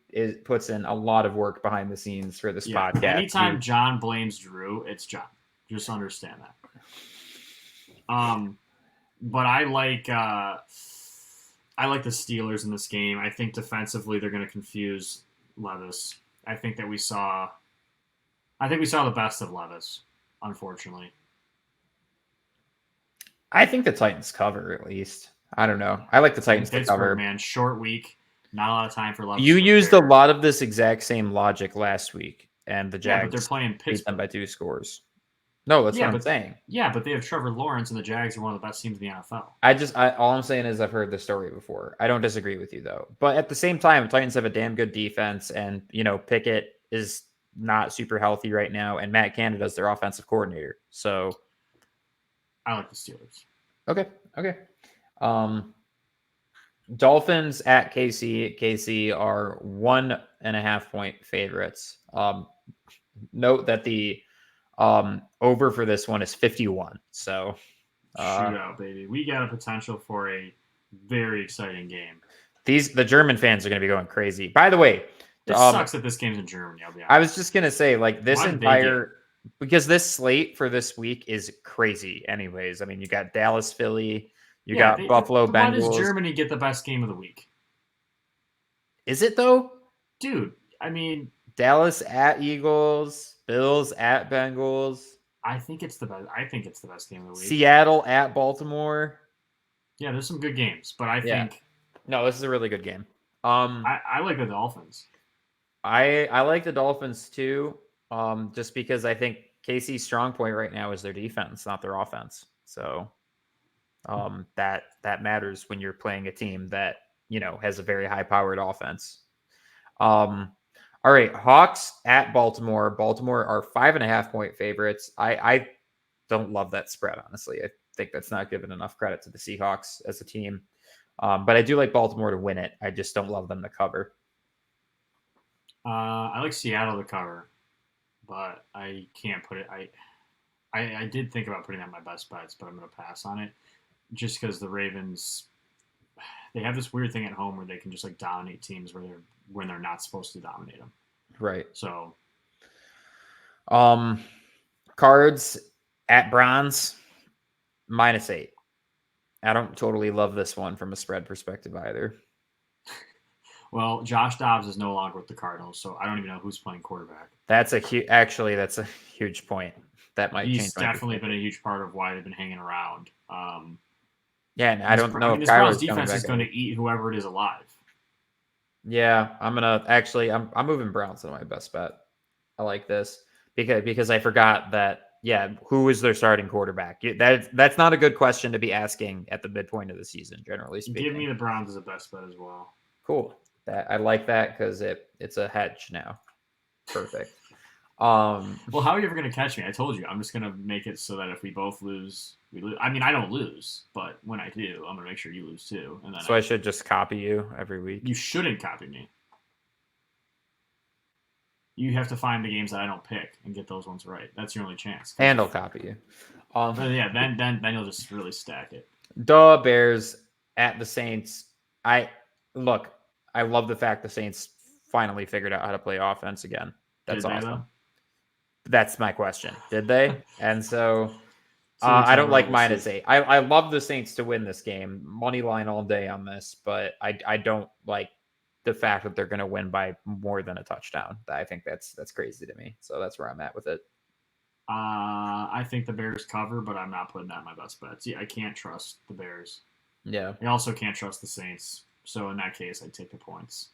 puts in a lot of work behind the scenes for this podcast. Anytime John blames Drew, it's John. Just understand that. But I like the Steelers in this game. I think defensively they're going to confuse Levis. I think we saw the best of Levis, unfortunately. I think the Titans cover at least. I don't know. I like the Titans to cover. Man, short week, not a lot of time for Levis. You used a lot of this exact same logic last week, and the Jags but they're playing beat them Pittsburgh by 2 scores. No, that's what I'm saying. Yeah, but they have Trevor Lawrence, and the Jags are one of the best teams in the NFL. All I'm saying is I've heard this story before. I don't disagree with you though. But at the same time, Titans have a damn good defense, and Pickett is not super healthy right now, and Matt Canada's their offensive coordinator. So I like the Steelers. Okay. Dolphins at KC. KC are 1.5 point favorites. Note that the over for this one is 51. So shootout, baby. We got a potential for a very exciting game. The German fans are going to be going crazy. By the way, it sucks that this game's in Germany. I'll be honest. I was just going to say, like, this entire because this slate for this week is crazy. Anyways, I mean, you got Dallas, Philly, you got Buffalo, Bengals. Why does Germany get the best game of the week? Is it though, dude? I mean, Dallas at Eagles, Bills at Bengals. I think it's the best. I think it's the best game of the week. Seattle at Baltimore. Yeah, there's some good games, but I think no, this is a really good game. I like the Dolphins. I like the Dolphins too. Just because I think KC's strong point right now is their defense, not their offense. So that matters when you're playing a team that has a very high powered offense. All right, Hawks at Baltimore. Baltimore are 5.5 point favorites. I don't love that spread, honestly. I think that's not giving enough credit to the Seahawks as a team. But I do like Baltimore to win it. I just don't love them to cover. I like Seattle to cover, but I can't put it. I did think about putting on my best bets, but I'm going to pass on it just because the Ravens, they have this weird thing at home where they can just like dominate teams when they're not supposed to dominate them. Right. So, Cards at Browns -8. I don't totally love this one from a spread perspective either. Well, Josh Dobbs is no longer with the Cardinals, so I don't even know who's playing quarterback. That's a huge point. That might change. He's definitely been a huge part of why they've been hanging around. Yeah, and I don't know if this Browns defense is going to eat whoever it is alive. Yeah, I'm moving Browns to my best bet. I like this because I forgot that. Yeah, who is their starting quarterback? That's not a good question to be asking at the midpoint of the season, generally speaking. Give me the Browns as a best bet as well. Cool. I like that because it's a hedge now. Perfect. Well, how are you ever going to catch me? I told you I'm just going to make it so that if we both lose, we lose. I mean, I don't lose, but when I do, I'm going to make sure you lose too. And then I should just copy you every week. You shouldn't copy me. You have to find the games that I don't pick and get those ones right. That's your only chance. And I'll copy you. Then you'll just really stack it. The Bears at the Saints. I love the fact the Saints finally figured out how to play offense again. That's Did they, awesome. though? That's my question. Did they? And so Team I don't like total, we'll minus see. 8. I love the Saints to win this game. Money line all day on this, but I don't like the fact that they're going to win by more than a touchdown. I think that's crazy to me. So that's where I'm at with it. I think the Bears cover, but I'm not putting that in my best bets. Yeah, I can't trust the Bears. Yeah. I also can't trust the Saints. So in that case, I'd take the points.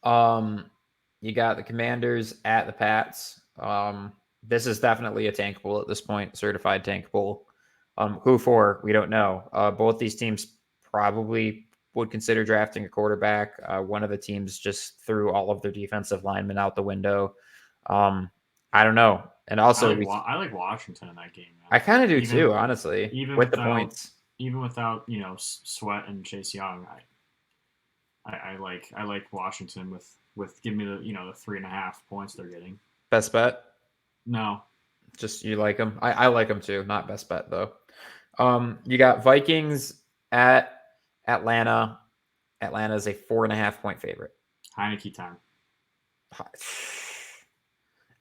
You got the Commanders at the Pats. This is definitely a tankable at this point, certified tankable. Who for? We don't know. Both these teams probably would consider drafting a quarterback. One of the teams just threw all of their defensive linemen out the window. I don't know. And also, I like Washington in that game. Man. I kind of do too, honestly. Even with without, the points, even without Sweat and Chase Young, I like Washington with give me the the 3.5 points they're getting. Best bet. No, just you like them. I like them too. Not best bet though. You got Vikings at Atlanta. Atlanta is a 4.5 point favorite. Heineke time.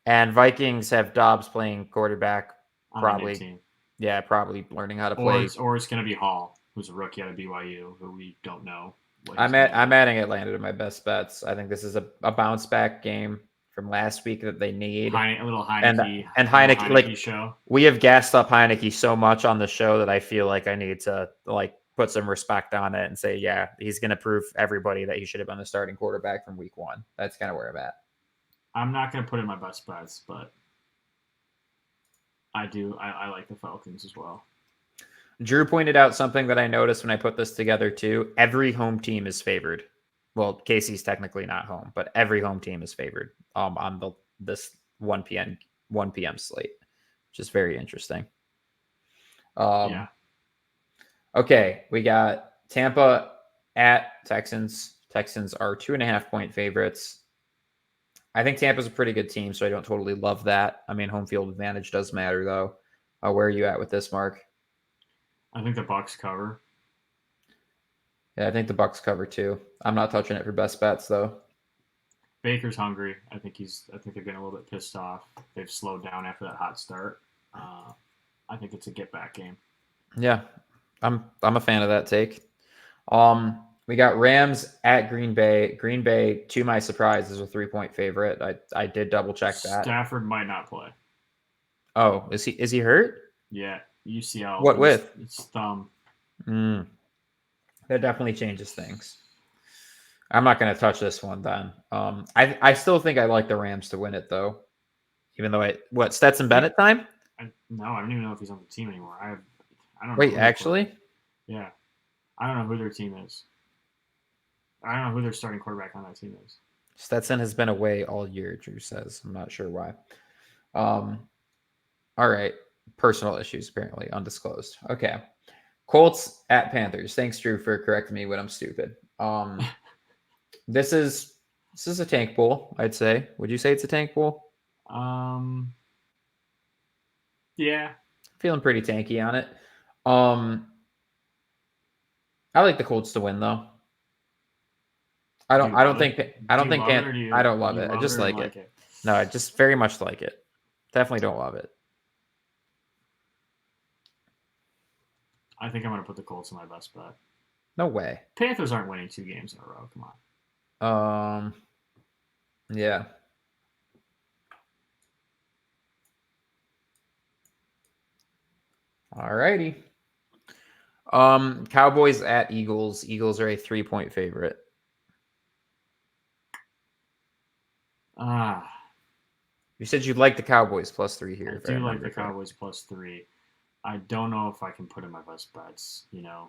And Vikings have Dobbs playing quarterback. On Probably, team. Yeah, probably learning how to play. Or it's going to be Hall, who's a rookie out of BYU, who we don't know. I'm adding Atlanta to my best bets. I think this is a bounce back game from last week that they need. A little Heineke and Heineke like show. We have gassed up Heineke so much on the show that I feel like I need to put some respect on it and say, yeah, he's going to prove everybody that he should have been the starting quarterback from week 1. That's kind of where I'm at. I'm not going to put in my best bets, but I do. I like the Falcons as well. Drew pointed out something that I noticed when I put this together too. Every home team is favored. Well, Casey's technically not home, but every home team is favored on this 1 p.m. slate, which is very interesting. Yeah. Okay, we got Tampa at Texans. Texans are 2.5 point favorites. I think Tampa's a pretty good team, so I don't totally love that. I mean, home field advantage does matter, though. Where are you at with this, Mark? I think the Bucs cover. Yeah, I think the Bucs cover too. I'm not touching it for best bets, though. Baker's hungry. I think they're getting a little bit pissed off. They've slowed down after that hot start. I think it's a get back game. Yeah, I'm a fan of that take. We got Rams at Green Bay. Green Bay, to my surprise, is a 3-point favorite. I did double check that. Stafford might not play. Oh, is he hurt? Yeah, UCL. What with? It's thumb. That definitely changes things. I'm not going to touch this one then. I still think I like the Rams to win it though, even though Stetson Bennett time? No, I don't even know if he's on the team anymore. I don't know. Wait, actually? Yeah, I don't know who their team is. I don't know who their starting quarterback on that team is. Stetson has been away all year, Drew says. I'm not sure why. All right. Personal issues, apparently. Undisclosed. Okay. Colts at Panthers. Thanks, Drew, for correcting me when I'm stupid. This is a tank pool, I'd say. Would you say it's a tank pool? Yeah. Feeling pretty tanky on it. I like the Colts to win, though. I don't love it. I just like it. No, I just very much like it. Definitely don't love it. I think I'm going to put the Colts in my best bet. No way. Panthers aren't winning 2 games in a row. Come on. Yeah. All righty. Cowboys at Eagles. Eagles are a 3-point favorite. You said you'd like the Cowboys +3 here. I do like the Cowboys +3. I don't know if I can put in my best bets, Yeah,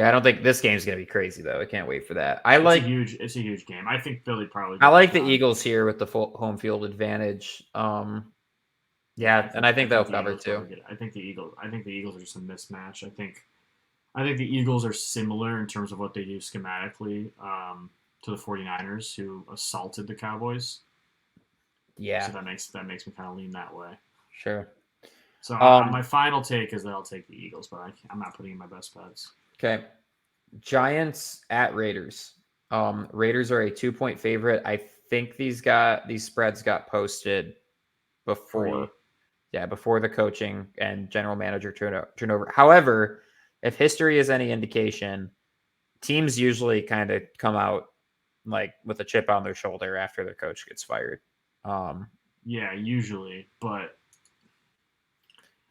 I don't think this game's going to be crazy, though. I can't wait for that. It's a huge game. I think Philly probably... I like the Eagles here with the full home field advantage. Yeah, and I think they'll cover, too. I think the Eagles are just a mismatch. I think the Eagles are similar in terms of what they do schematically to the 49ers, who assaulted the Cowboys. Yeah. So that makes me kind of lean that way. Sure. So my final take is that I'll take the Eagles, but I'm not putting in my best bets. Okay. Giants at Raiders. Raiders are a 2-point favorite. I think these spreads got posted before. Before the coaching and general manager turnover. However, if history is any indication, teams usually kind of come out like with a chip on their shoulder after their coach gets fired. Yeah, usually, but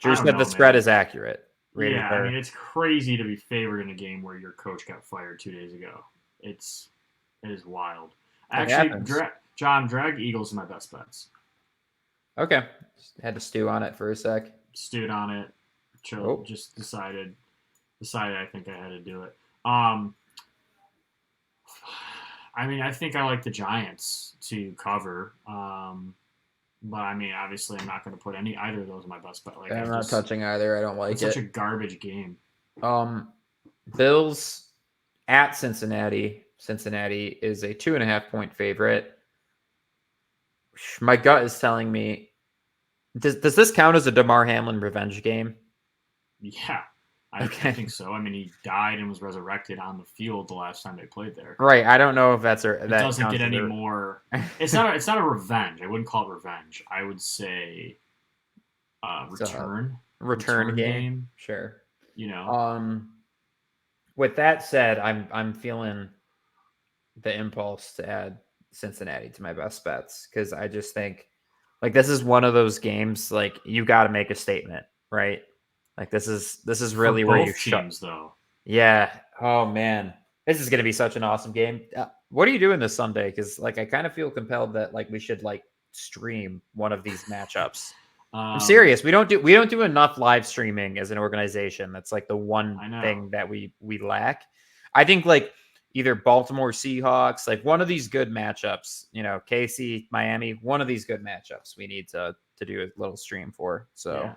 Drew said the spread is accurate. Raiders I mean, it's crazy to be favored in a game where your coach got fired 2 days ago. It is wild. Actually, John, drag Eagles in my best bets. Okay. Just had to stew on it for a sec. Stewed on it. Just decided I think I had to do it. I mean, I think I like the Giants to cover. But I mean, obviously, I'm not going to put either of those in my best bet. Like, I'm not touching either. I don't like it. It's such a garbage game. Bills at Cincinnati. Cincinnati is a 2.5-point favorite. My gut is telling me, does this count as a DeMar Hamlin revenge game? Yeah, I think so. I mean, he died and was resurrected on the field the last time they played there. Right. I don't know if that doesn't get any more. It's not a revenge. I wouldn't call it revenge. I would say return game. Sure. You know. With that said, I'm feeling the impulse to add Cincinnati to my best bets because I just think like this is one of those games like you got to make a statement, right? Like this is really where you teams though. Yeah. Oh man, this is gonna be such an awesome game. What are you doing this Sunday? Because like I kind of feel compelled that like we should like stream one of these matchups. I'm serious. We don't do enough live streaming as an organization. That's like the one thing that we lack. I think like either Baltimore Seahawks, like one of these good matchups, you know, KC, Miami, one of these good matchups we need to do a little stream for. So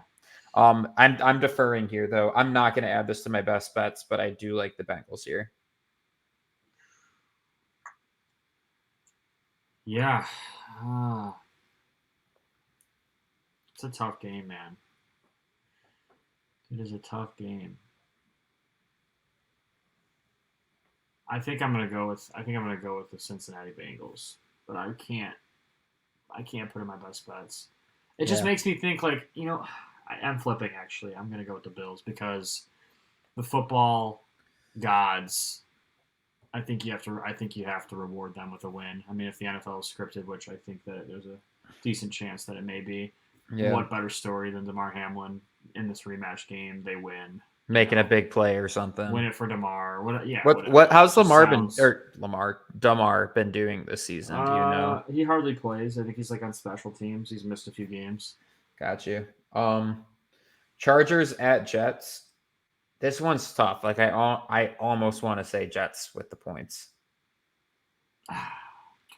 I'm deferring here though. I'm not going to add this to my best bets, but I do like the Bengals here. Yeah. It's a tough game, man. It is a tough game. I think I'm gonna go with the Cincinnati Bengals, but I can't put in my best bets. It just makes me think like, you know, I'm flipping actually. I'm gonna go with the Bills because the football gods. I think you have to reward them with a win. I mean, if the NFL is scripted, which I think that there's a decent chance that it may be. Yeah. What better story than DeMar Hamlin in this rematch game? They win. Making a big play or something. Win it for DeMar. How's DeMar been doing this season? Do you know? He hardly plays. I think he's like on special teams. He's missed a few games. Got you. Chargers at Jets. This one's tough. Like I almost want to say Jets with the points.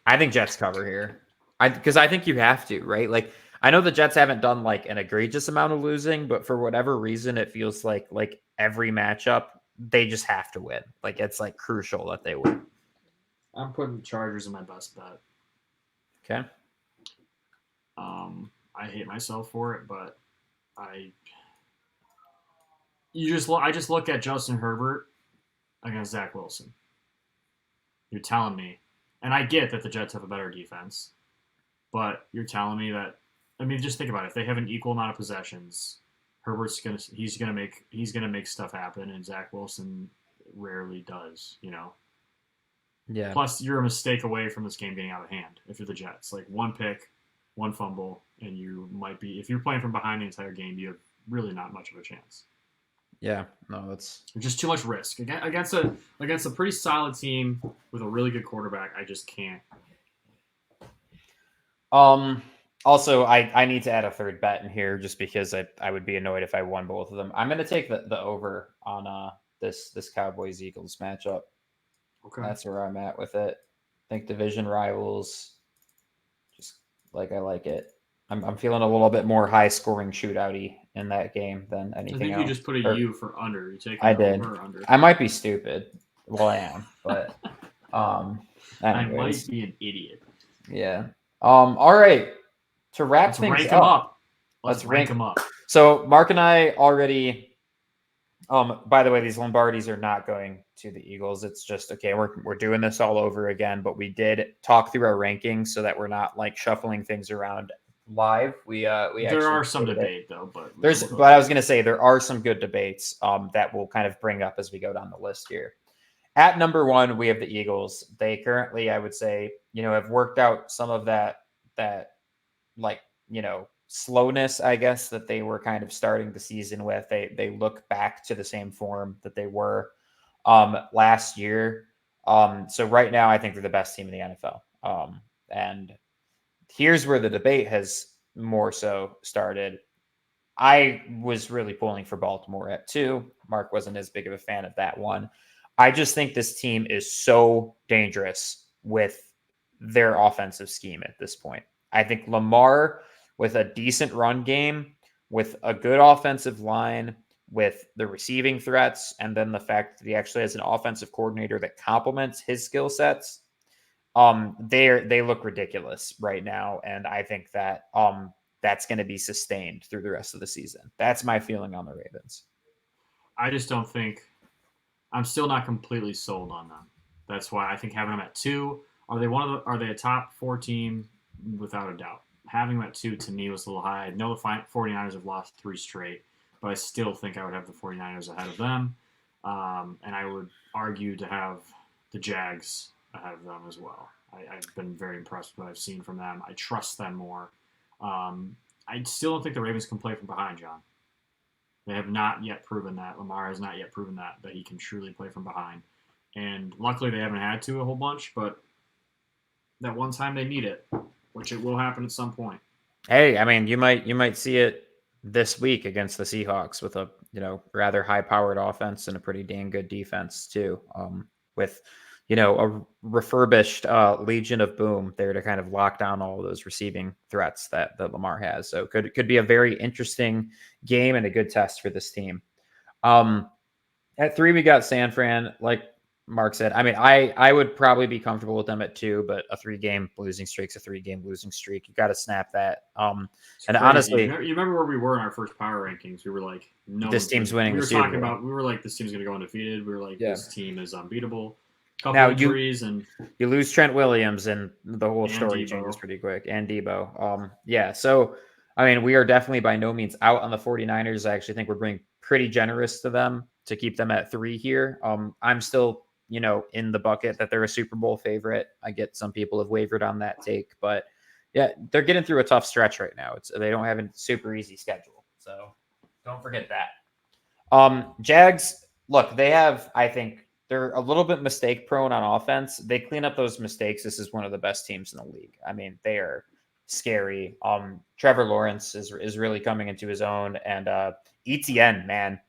I think Jets cover here. Because I think you have to, right? Like I know the Jets haven't done like an egregious amount of losing, but for whatever reason, it feels like every matchup they just have to win. Like it's like crucial that they win. I'm putting the Chargers in my best bet. Okay. I hate myself for it, but I just look at Justin Herbert against Zach Wilson. You're telling me, and I get that the Jets have a better defense, but you're telling me that. I mean, just think about it. If they have an equal amount of possessions, Herbert's gonna make stuff happen, and Zach Wilson rarely does. You know. Yeah. Plus, you're a mistake away from this game getting out of hand if you're the Jets. Like one pick, one fumble, and you might be. If you're playing from behind the entire game, you have really not much of a chance. Yeah. No, that's just too much risk against a pretty solid team with a really good quarterback. I just can't. Also, I need to add a third bet in here just because I would be annoyed if I won both of them. I'm going to take the over on this Cowboys-Eagles matchup. Okay. That's where I'm at with it. I think division rivals, just like I like it. I'm feeling a little bit more high-scoring shootout-y in that game than anything else. I think you just put a U for under. You take I did. Over or under. I might be stupid. Well, I am, but anyways. I might be an idiot. Yeah. All right. To wrap things up. Let's rank them up. So Mark and I already By the way, these Lombardis are not going to the Eagles. It's just okay. We're doing this all over again, but we did talk through our rankings so that we're not like shuffling things around live. We There are some debate though, but I was going to say there are some good debates that we'll kind of bring up as we go down the list here. At number 1, we have the Eagles. They currently, I would say, have worked out some of that like, slowness, I guess, that they were kind of starting the season with. They look back to the same form that they were last year. So right now, I think they're the best team in the NFL. And here's where the debate has more so started. I was really pulling for Baltimore at 2. Mark wasn't as big of a fan of that one. I just think this team is so dangerous with their offensive scheme at this point. I think Lamar, with a decent run game, with a good offensive line, with the receiving threats, and then the fact that he actually has an offensive coordinator that complements his skill sets, they look ridiculous right now. And I think that that's going to be sustained through the rest of the season. That's my feeling on the Ravens. I just don't think I'm still not completely sold on them. That's why I think having them at 2, are they a top 4 team? Without a doubt. Having them at 2 to me was a little high. I know the 49ers have lost 3 straight, but I still think I would have the 49ers ahead of them. And I would argue to have the Jags ahead of them as well. I've been very impressed with what I've seen from them. I trust them more. I still don't think the Ravens can play from behind, John. They have not yet proven that. Lamar has not yet proven that he can truly play from behind. And luckily they haven't had to a whole bunch, but that one time they need it, which it will happen at some point. Hey, I mean, you might see it this week against the Seahawks with a rather high-powered offense and a pretty dang good defense too. With a refurbished Legion of Boom there to kind of lock down all of those receiving threats that Lamar has. So it could be a very interesting game and a good test for this team. At 3, we got San Fran. Like Mark said, I mean, I would probably be comfortable with them at 2, but a 3-game losing streak's a 3-game losing streak. You got to snap that. And crazy. honestly, you remember where we were in our first power rankings? We were like, no, this team's winning. We were talking about, we were like, this team's going to go undefeated. We were like, this team is unbeatable. Now injuries you lose Trent Williams and the whole story Debo. changes pretty quick. And Debo. So I mean, we are definitely by no means out on the 49ers. I actually think we're being pretty generous to them to keep them at 3 here. I'm still, in the bucket that they're a Super Bowl favorite. I get some people have wavered on that take, but yeah, they're getting through a tough stretch right now. They don't have a super easy schedule. So don't forget that. Jags, look, I think they're a little bit mistake prone on offense. They clean up those mistakes. This is one of the best teams in the league. I mean, they are scary. Trevor Lawrence is really coming into his own, and ETN, man,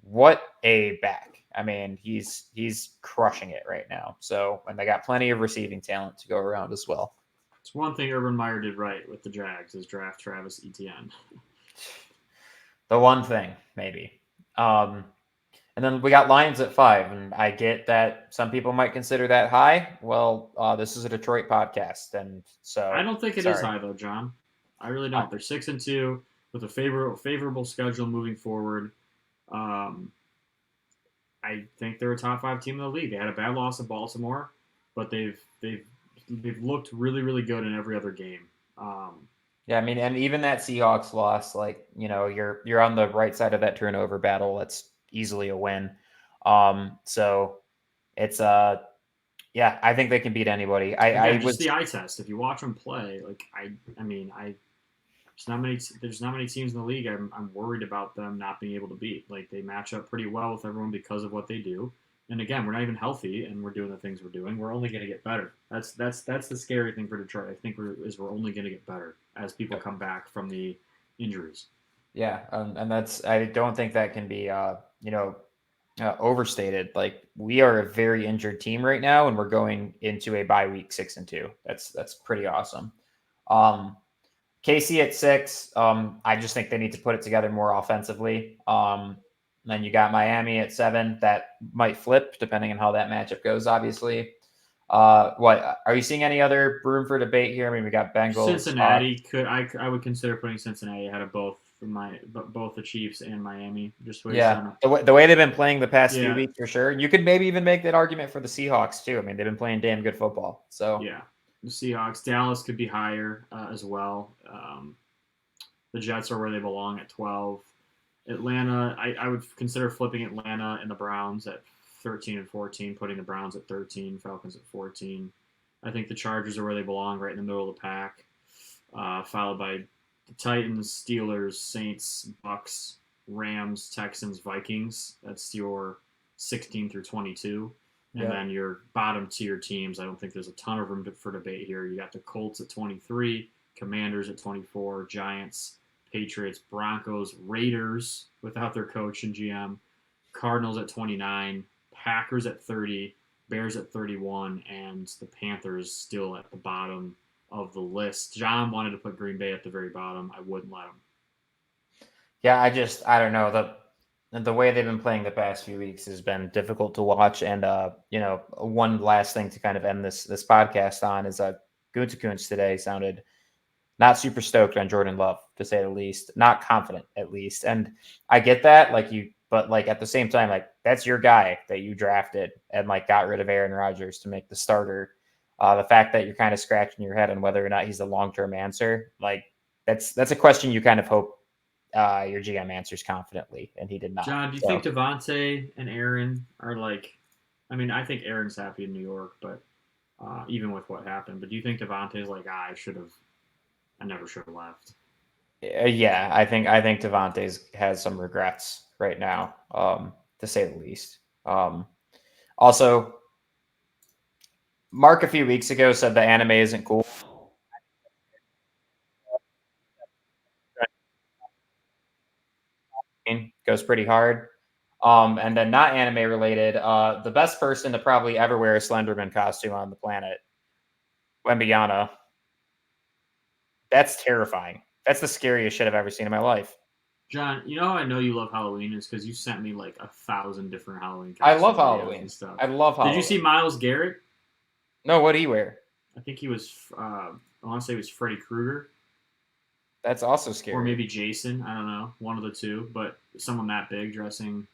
what a back. I mean, he's crushing it right now. So, and they got plenty of receiving talent to go around as well. It's one thing Urban Meyer did right with the Jags is draft Travis Etienne. The one thing, maybe. And then we got Lions at 5, and I get that some people might consider that high. Well, this is a Detroit podcast, and so I don't think it is high though, John. I really don't. They're 6-2 with a favorable schedule moving forward. I think they're a top 5 team in the league. They had a bad loss at Baltimore, but they've looked really, really good in every other game. Yeah, I mean, and even that Seahawks loss, like, you're on the right side of that turnover battle. That's easily a win. So it's yeah, I think they can beat anybody. Just the eye test. If you watch them play, like there's not many teams in the league I'm worried about them not being able to beat. Like, they match up pretty well with everyone because of what they do. And again, we're not even healthy, and we're doing the things we're doing. We're only going to get better. That's the scary thing for Detroit. I think we're only going to get better as people come back from the injuries. Yeah, and I don't think that can be overstated. Like, we are a very injured team right now, and we're going into a bye week 6-2. That's pretty awesome. KC at 6. I just think they need to put it together more offensively. Then you got Miami at 7. That might flip depending on how that matchup goes, obviously. What are you seeing any other room for debate here? I mean, we got Bengals. Cincinnati I would consider putting Cincinnati ahead of both but both the Chiefs and Miami. Just Yeah, the way they've been playing the past few Yeah. weeks for sure. You could maybe even make that argument for the Seahawks too. I mean, they've been playing damn good football. So Yeah, the Seahawks, Dallas could be higher as well. The Jets are where they belong at 12. Atlanta, I would consider flipping Atlanta and the Browns at 13 and 14, putting the Browns at 13, Falcons at 14. I think the Chargers are where they belong, right in the middle of the pack, followed by the Titans, Steelers, Saints, Bucks, Rams, Texans, Vikings. That's your 16 through 22. And then your bottom tier teams, I don't think there's a ton of room for debate here. You got the Colts at 23, Commanders at 24, Giants, Patriots, Broncos, Raiders without their coach and GM, Cardinals at 29, Packers at 30, Bears at 31, and the Panthers still at the bottom of the list. John wanted to put Green Bay at the very bottom. I wouldn't let him. yeah, I don't know. The way they've been playing the past few weeks has been difficult to watch. And one last thing to kind of end this podcast on is Gutekunst today sounded not super stoked on Jordan Love, to say the least. Not confident, at least. And I get that, but at the same time, that's your guy that you drafted and got rid of Aaron Rodgers to make the starter. The fact that you're kind of scratching your head on whether or not he's a long-term answer, that's a question you kind of hope your GM answers confidently, and he did not. John, do you think Devontae and Aaron are I think Aaron's happy in New York, but even with what happened, but do you think Devontae's I never should have left? Yeah, I think Devontae has some regrets right now, to say the least. Also, Mark a few weeks ago said the anime isn't cool. Goes pretty hard. And then not anime related, the best person to probably ever wear a Slenderman costume on the planet, Wembyana. That's terrifying. That's the scariest shit I've ever seen in my life. John, you know how I know you love Halloween is because you sent me 1,000 different Halloween I costumes love Halloween. stuff. I love Halloween. Did you see Myles Garrett? No, what did he wear? I think he was, I want to say it was Freddy Krueger. That's also scary. Or maybe Jason. I don't know. One of the two. But someone that big dressing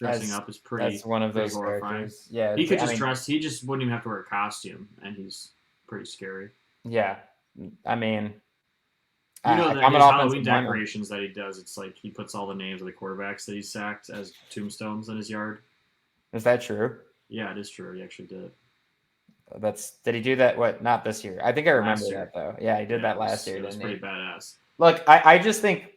up is pretty. That's one of those horrifying. Characters. Yeah, he could just dress. He just wouldn't even have to wear a costume, and he's pretty scary. Yeah, I mean, his Halloween decorations that he does. It's he puts all the names of the quarterbacks that he sacked as tombstones in his yard. Is that true? Yeah, it is true. He actually did. Did he do that? What? Not this year. I think I remember that though. Yeah, he did that last year. It was pretty badass. Look, I just think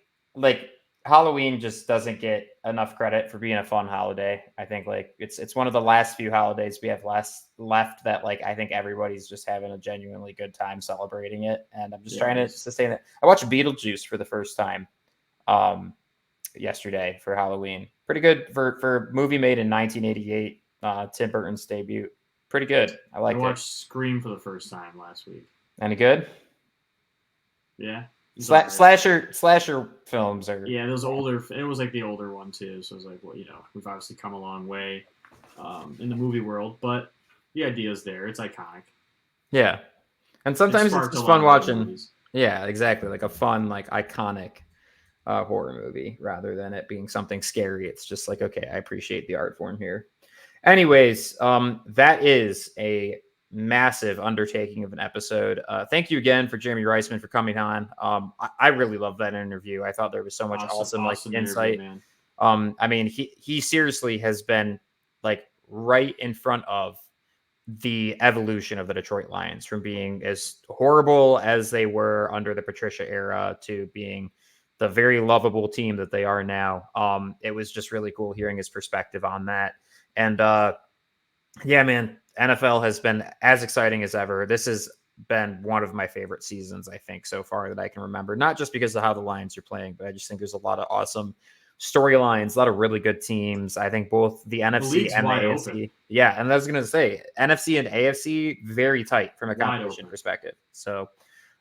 Halloween just doesn't get enough credit for being a fun holiday. I think it's one of the last few holidays we have left that I think everybody's just having a genuinely good time celebrating it. And I'm just trying to sustain it. I watched Beetlejuice for the first time yesterday for Halloween. Pretty good for a movie made in 1988, Tim Burton's debut. Pretty good. I watched Scream for the first time last week. Any good? Yeah. Slasher films are those older. It was the older one too. So it was we've obviously come a long way in the movie world, but the idea is there. It's iconic. Yeah, and sometimes it's just fun watching. Yeah, exactly. A fun, iconic horror movie rather than it being something scary. It's just okay, I appreciate the art form here. Anyways, that is a massive undertaking of an episode. Thank you again for Jeremy Reisman for coming on. I really loved that interview. I thought there was so much awesome insight. I mean, he seriously has been right in front of the evolution of the Detroit Lions from being as horrible as they were under the Patricia era to being the very lovable team that they are now. It was just really cool hearing his perspective on that. And yeah, man, NFL has been as exciting as ever. This has been one of my favorite seasons, I think, so far that I can remember. Not just because of how the Lions are playing, but I just think there's a lot of awesome storylines, a lot of really good teams. I think both the NFC and the AFC. Open. Yeah, and I was going to say, NFC and AFC, very tight from a competition perspective. So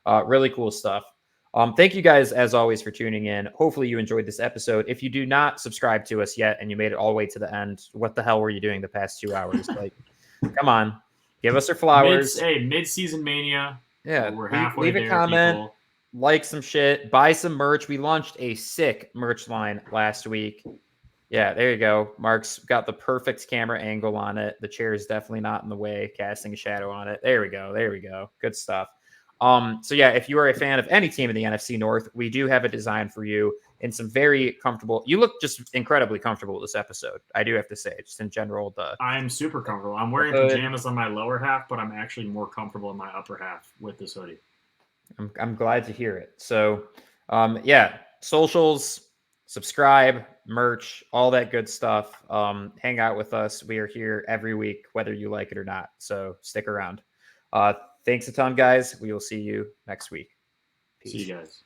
really cool stuff. Thank you guys, as always, for tuning in. Hopefully you enjoyed this episode. If you do not subscribe to us yet and you made it all the way to the end, what the hell were you doing the past 2 hours? Come on. Give us our flowers. Mid-season mania. Yeah. We're halfway leave there, a comment. people. like some shit, buy some merch. We launched a sick merch line last week. Yeah, there you go. Mark's got the perfect camera angle on it. The chair is definitely not in the way, casting a shadow on it. There we go. There we go. Good stuff. So yeah, if you are a fan of any team in the NFC North, we do have a design for you in some very comfortable. You look just incredibly comfortable this episode. I do have to say, just in general. I'm super comfortable. I'm wearing pajamas on my lower half, but I'm actually more comfortable in my upper half with this hoodie. I'm glad to hear it. So, yeah, socials, subscribe, merch, all that good stuff. Hang out with us. We are here every week, whether you like it or not. So stick around. Thanks a ton, guys. We will see you next week. Peace. See you guys.